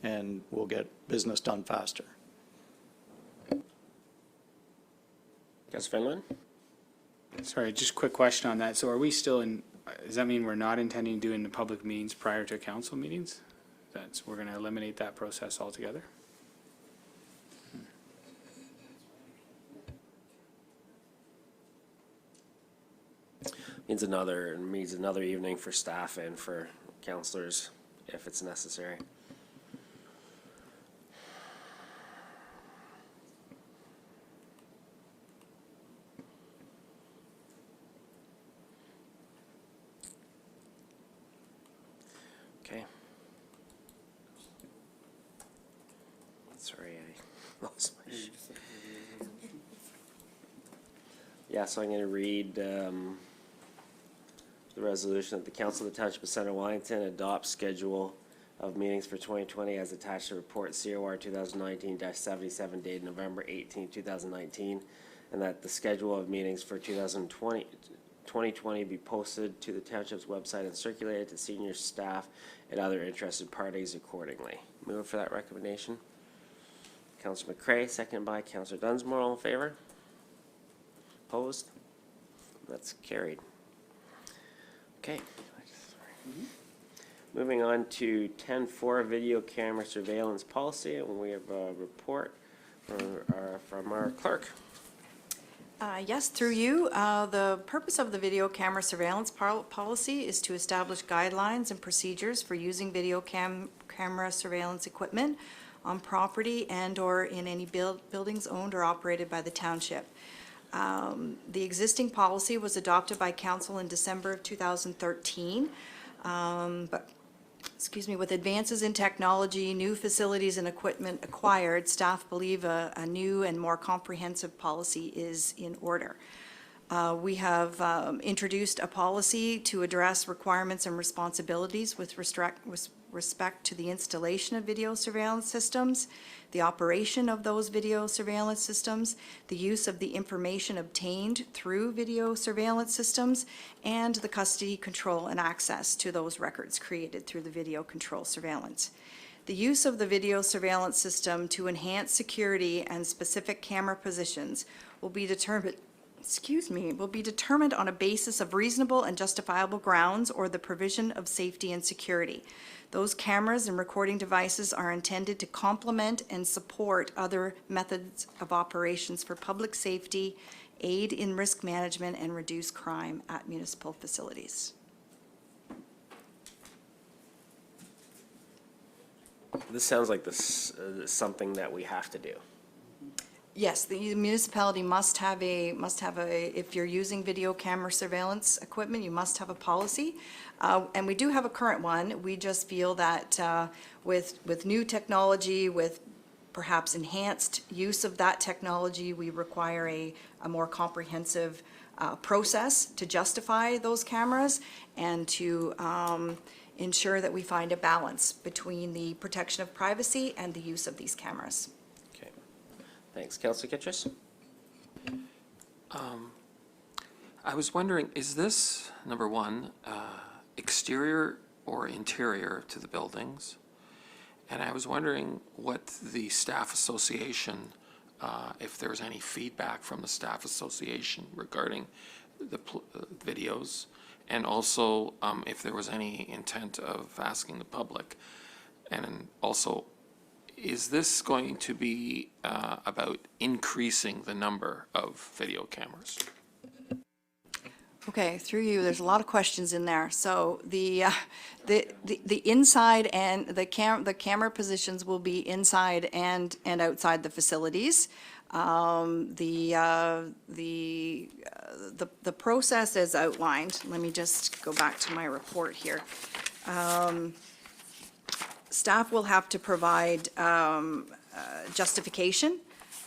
and we'll get business done faster. Councilor Finland? Sorry, just a quick question on that. So are we still in, does that mean we're not intending doing the public meetings prior to council meetings? We're going to eliminate that process altogether? Means another evening for staff and for councilors if it's necessary. Okay. Sorry, I lost my sheet. Yeah, so I'm going to read the resolution that the Council of the Township of Center Wellington adopts schedule of meetings for 2020 as attached to report COR 2019-77 dated November 18, 2019, and that the schedule of meetings for 2020 be posted to the Township's website and circulated to senior staff and other interested parties accordingly. Move for that recommendation. Councilor McCray, seconded by Councilor Dunsmore. All in favor? Opposed? That's carried. Okay. Moving on to 10.4 video camera surveillance policy, and we have a report from our clerk. Yes, through you. The purpose of the video camera surveillance policy is to establish guidelines and procedures for using video camera surveillance equipment on property and/or in any buildings owned or operated by the township. The existing policy was adopted by council in December of 2013, but with advances in technology, new facilities and equipment acquired, staff believe a new and more comprehensive policy is in order. We have introduced a policy to address requirements and responsibilities with respect to the installation of video surveillance systems, the operation of those video surveillance systems, the use of the information obtained through video surveillance systems, and the custody, control, and access to those records created through the video control surveillance. The use of the video surveillance system to enhance security and specific camera positions will be determined on a basis of reasonable and justifiable grounds or the provision of safety and security. Those cameras and recording devices are intended to complement and support other methods of operations for public safety, aid in risk management, and reduce crime at municipal facilities. This sounds like this something that we have to do. Yes, the municipality must have a, if you're using video camera surveillance equipment, you must have a policy. And we do have a current one. We just feel that with new technology, with perhaps enhanced use of that technology, we require a more comprehensive process to justify those cameras and to ensure that we find a balance between the protection of privacy and the use of these cameras. Okay. Thanks. Councillor Kitchers? I was wondering, is this, number one, exterior or interior to the buildings? And I was wondering what the staff association, if there's any feedback from the staff association regarding the videos, and also if there was any intent of asking the public. And also, is this going to be about increasing the number of video cameras? Okay, through you, there's a lot of questions in there. So the inside and the camera positions will be inside and outside the facilities. The process is outlined. Let me just go back to my report here. Staff will have to provide justification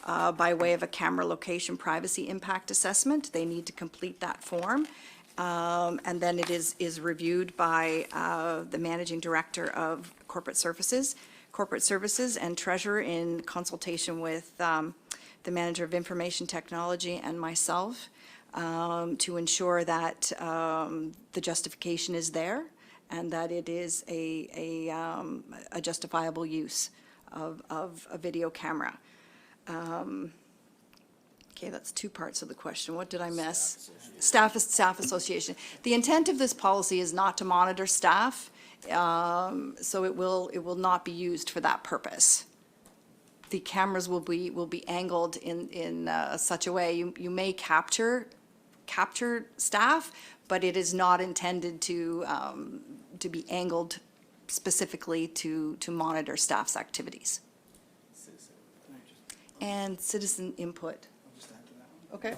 by way of a camera location privacy impact assessment. They need to complete that form. And then it is reviewed by the Managing Director of Corporate Services and Treasurer in consultation with the Manager of Information Technology and myself to ensure that the justification is there and that it is a justifiable use of a video camera. Okay, that's two parts of the question. What did I miss? Staff association. The intent of this policy is not to monitor staff, so it will not be used for that purpose. The cameras will be angled in such a way you may capture staff, but it is not intended to be angled specifically to monitor staff's activities. And citizen input. Okay.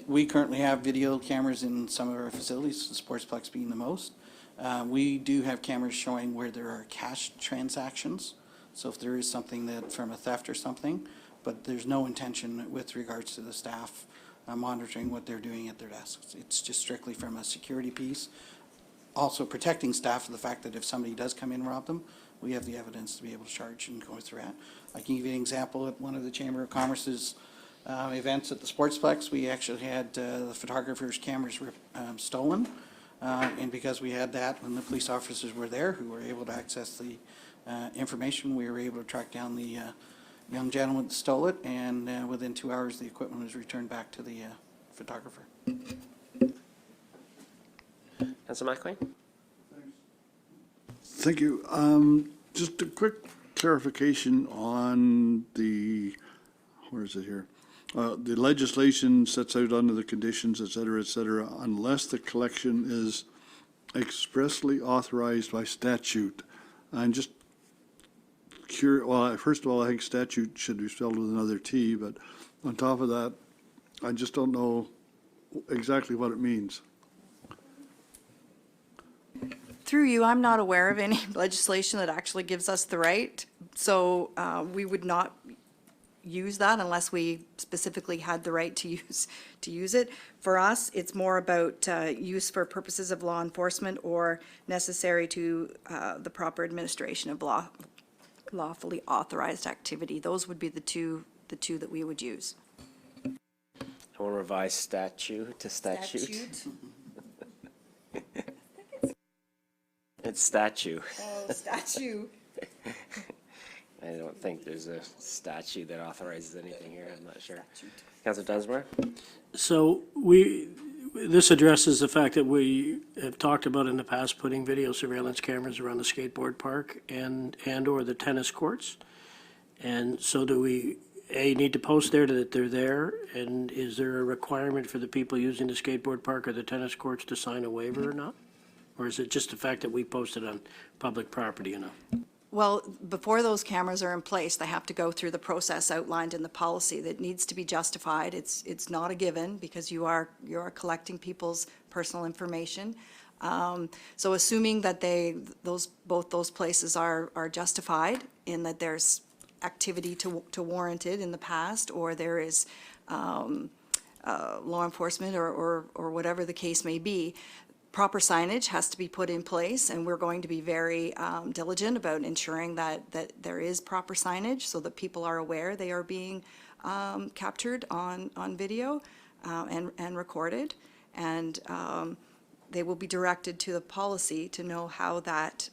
We currently have video cameras in some of our facilities, the Sportsplex being the most. We do have cameras showing where there are cash transactions. So if there is something that from a theft or something, but there's no intention with regards to the staff monitoring what they're doing at their desks. It's just strictly from a security piece. Also protecting staff for the fact that if somebody does come in and rob them, we have the evidence to be able to charge and go through that. I can give you an example at one of the Chamber of Commerce's events at the Sportsplex. We actually had the photographer's cameras stolen. And because we had that, when the police officers were there who were able to access the information, we were able to track down the young gentleman that stole it, and within 2 hours the equipment was returned back to the photographer. Councillor McLean? Thank you. Just a quick clarification on the, where is it here? The legislation sets out under the conditions, et cetera, unless the collection is expressly authorized by statute. I'm just curious, well, first of all, I think statute should be spelled with another T, but on top of that, I just don't know exactly what it means. Through you, I'm not aware of any legislation that actually gives us the right, so we would not use that unless we specifically had the right to use it. For us, it's more about use for purposes of law enforcement or necessary to the proper administration of lawfully authorized activity. Those would be the two that we would use. I want to revise statute to statute. It's statue. Oh, statue. I don't think there's a statute that authorizes anything here. I'm not sure. Councillor Dunsmore? So this addresses the fact that we have talked about in the past putting video surveillance cameras around the skateboard park and or the tennis courts. And so do we, need to post there that they're there? And is there a requirement for the people using the skateboard park or the tennis courts to sign a waiver or not? Or is it just the fact that we posted on public property enough? Well, before those cameras are in place, they have to go through the process outlined in the policy that needs to be justified. It's not a given because you are collecting people's personal information. So assuming that both those places are justified in that there's activity to warrant it in the past, or there is law enforcement or whatever the case may be, Proper signage has to be put in place, and we're going to be very diligent about ensuring that there is proper signage so that people are aware they are being captured on video and recorded. And they will be directed to the policy to know how that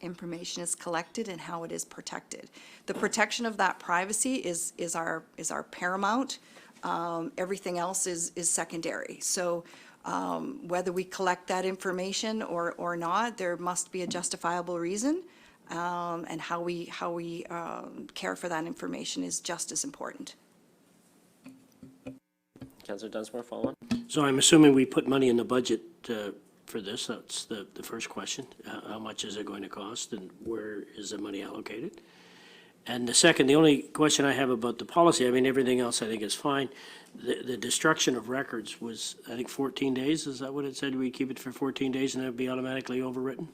information is collected and how it is protected. The protection of that privacy is our paramount. Everything else is secondary. So whether we collect that information or not, there must be a justifiable reason, and how we care for that information is just as important. Councillor Dunsmore, follow on. So I'm assuming we put money in the budget for this. That's the first question. How much is it going to cost, and where is the money allocated? And the second, the only question I have about the policy, I mean, everything else I think is fine. The destruction of records was, I think, 14 days. Is that what it said? We keep it for 14 days and it would be automatically overwritten?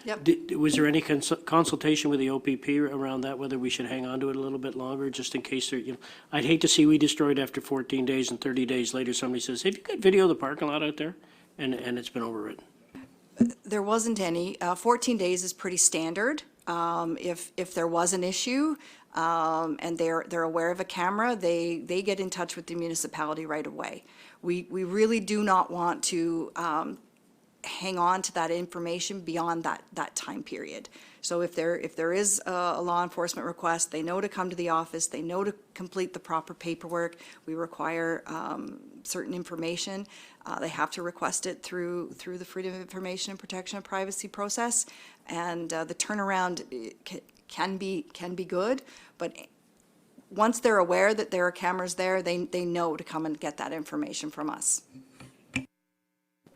Yep. Was there any consultation with the OPP around that, whether we should hang on to it a little bit longer, just in case there, I'd hate to see we destroyed after 14 days and 30 days later somebody says, have you got video of the parking lot out there? And it's been overwritten. There wasn't any. 14 days is pretty standard. If there was an issue, and they're aware of a camera, they get in touch with the municipality right away. We really do not want to hang on to that information beyond that time period. So if there is a law enforcement request, they know to come to the office, they know to complete the proper paperwork. We require certain information. They have to request it through the Freedom of Information and Protection of Privacy process, and the turnaround can be good, but once they're aware that there are cameras there, they know to come and get that information from us.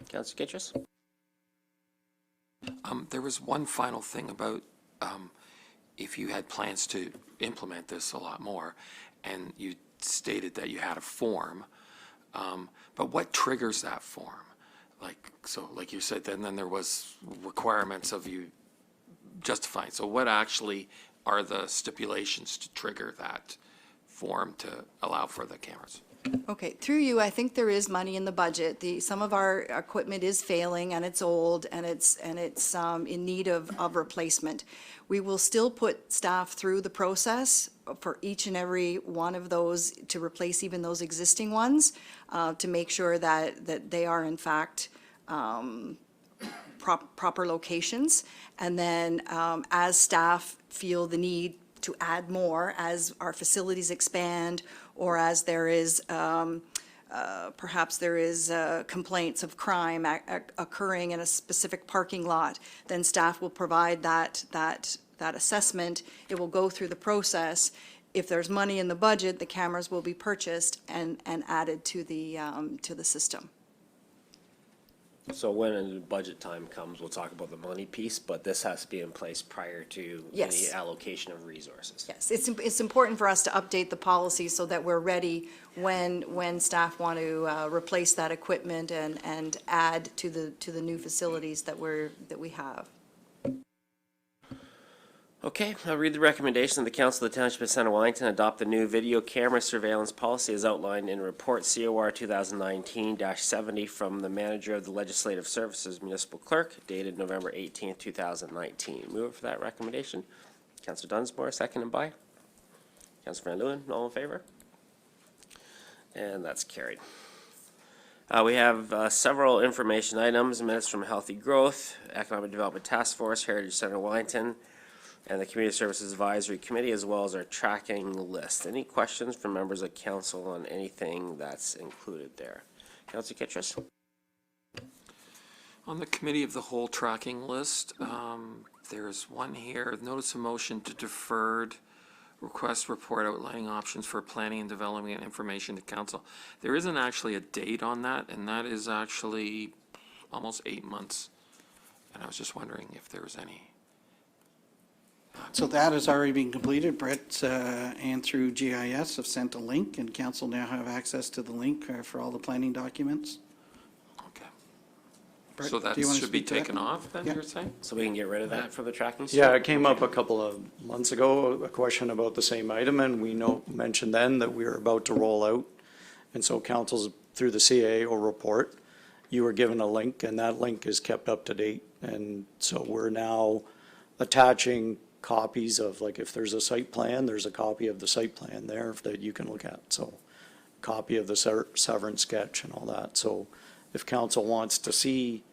Councillor Kitchus? There was one final thing about if you had plans to implement this a lot more, and you stated that you had a form, but what triggers that form? Like you said, then there was requirements of you justifying. So what actually are the stipulations to trigger that form to allow for the cameras? Okay, through you, I think there is money in the budget. Some of our equipment is failing, and it's old, and it's in need of replacement. We will still put staff through the process for each and every one of those to replace even those existing ones, to make sure that they are in fact proper locations. And then as staff feel the need to add more, as our facilities expand, or as there is, perhaps there is complaints of crime occurring in a specific parking lot, then staff will provide that assessment. It will go through the process. If there's money in the budget, the cameras will be purchased and added to the system. So when the budget time comes, we'll talk about the money piece, but this has to be in place prior to Yes. any allocation of resources. Yes, it's important for us to update the policy so that we're ready when staff want to replace that equipment and add to the new facilities that we have. Okay, I'll read the recommendation of the Council of the Township of Center Wellington adopt the new video camera surveillance policy as outlined in Report COR 2019-70 from the Manager of the Legislative Services Municipal Clerk dated November 18th, 2019. Move for that recommendation. Councillor Dunsmore, seconded by Councillor Van Leeuwen. All in favor? And that's carried. We have several information items, minutes from Healthy Growth, Economic Development Task Force, Heritage Center Wellington, and the Community Services Advisory Committee, as well as our tracking list. Any questions from members of council on anything that's included there? Councillor Kitchus? On the Committee of the Whole tracking list, there's one here, notice of motion to deferred request report outlining options for planning and development information to council. There isn't actually a date on that, and that is actually almost 8 months. And I was just wondering if there was any. So that has already been completed. Brett and through GIS have sent a link, and council now have access to the link for all the planning documents. Okay. Brett, So that do you wanna should be speak to that? taken off then, Yeah. you're saying? So we can get rid of that for the tracking? Yeah, it came up a couple of months ago, a question about the same item, and we mentioned then that we were about to roll out. And so council's through the CAO report, you were given a link, and that link is kept up to date. And so we're now attaching copies of, like, if there's a site plan, there's a copy of the site plan there that you can look at. So copy of the severance sketch and all that. So if council wants to see,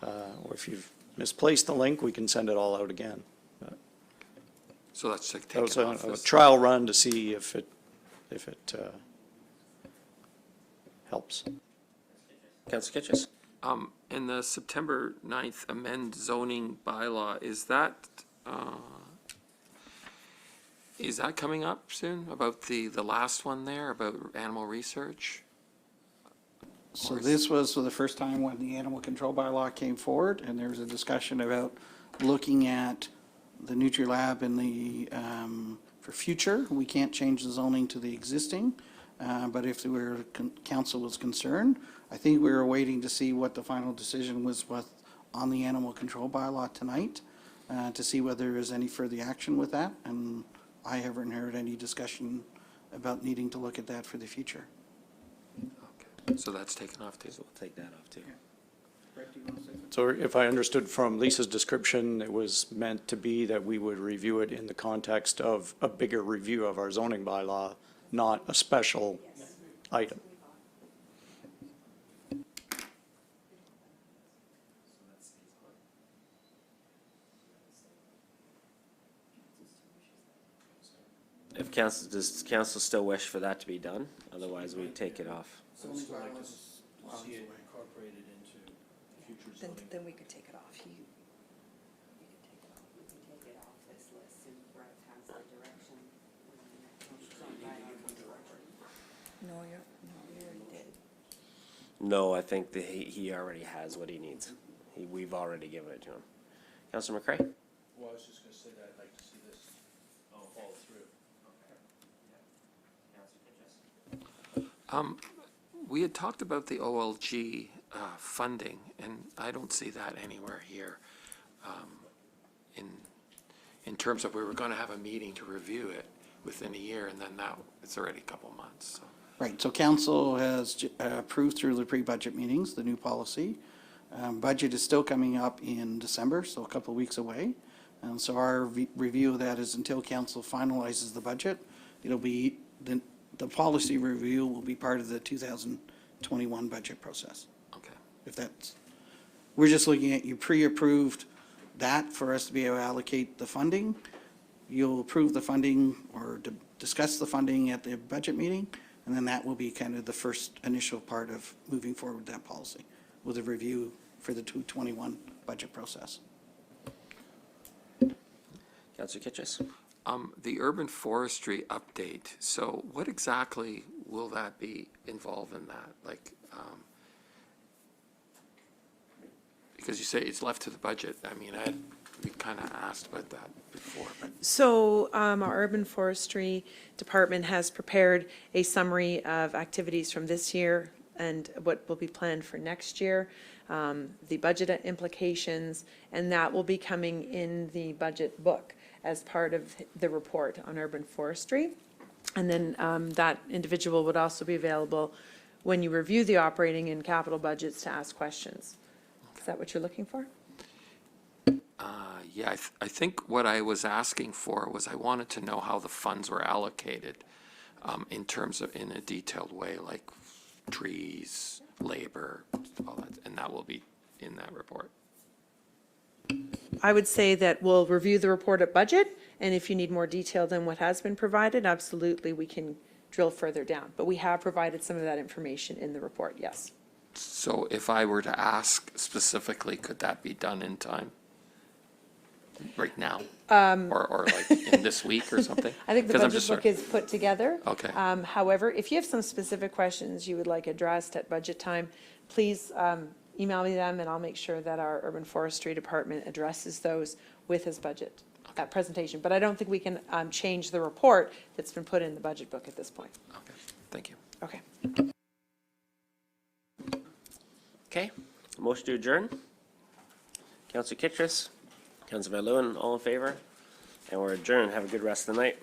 or if you've misplaced the link, we can send it all out again. So that's like That was taken off a this. trial run to see if it helps. Councilor Kitchus. In the September 9th amend zoning bylaw, is that coming up soon, about the last one there, about animal research? So this was the first time when the animal control bylaw came forward, and there was a discussion about looking at the Nutri Lab in the, for future. We can't change the zoning to the existing, but if council was concerned, I think we were waiting to see what the final decision was on the animal control bylaw tonight, to see whether there is any further action with that, and I haven't heard any discussion about needing to look at that for the future. Okay, so that's taken off too. So we'll take that off too. So if I understood from Lisa's description, it was meant to be that we would review it in the context of a bigger review of our zoning bylaw, not a special item. If council, does council still wish for that to be done? Otherwise, we take it off. Then we could take it off. You could take it off. We can take it off this list and write council direction. No, you already did. No, I think that he already has what he needs. We've already given it to him. Councilor McCray? Well, I was just going to say that I'd like to see this follow through. We had talked about the OLG funding, and I don't see that anywhere here. In terms of we were going to have a meeting to review it within a year, and then now it's already a couple months. So. Right, so council has approved through the pre-budget meetings, the new policy. Budget is still coming up in December, so a couple of weeks away. And so our review of that is until council finalizes the budget. It'll be, the policy review will be part of the 2021 budget process. Okay. If that's, we're just looking at, you pre-approved that for us to be able to allocate the funding. You'll approve the funding or discuss the funding at the budget meeting, and then that will be kind of the first initial part of moving forward with that policy, with a review for the 2021 budget process. Councilor Kitchus? The urban forestry update, so what exactly will that be involved in that? Like, because you say it's left to the budget. I mean, we kind of asked about that before, but. So our urban forestry department has prepared a summary of activities from this year and what will be planned for next year, the budget implications, and that will be coming in the budget book as part of the report on urban forestry. And then that individual would also be available when you review the operating and capital budgets to ask questions. Is that what you're looking for? Yeah, I think what I was asking for was I wanted to know how the funds were allocated in terms of, in a detailed way, like trees, labor, all that, and that will be in that report. I would say that we'll review the report at budget, and if you need more detail than what has been provided, absolutely, we can drill further down. But we have provided some of that information in the report, yes. So if I were to ask specifically, could that be done in time? Right now? Or like in this week or something? I think the 'Cause I'm budget just book sort is put together. Okay. However, if you have some specific questions you would like addressed at budget time, please email me them, and I'll make sure that our urban forestry department addresses those with his budget presentation. But I don't think we can change the report that's been put in the budget book at this point. Okay, thank you. Okay. Okay, motion to adjourn. Councilor Kitchus, Councilor Van Leeuwen, all in favor? And we're adjourned. Have a good rest of the night.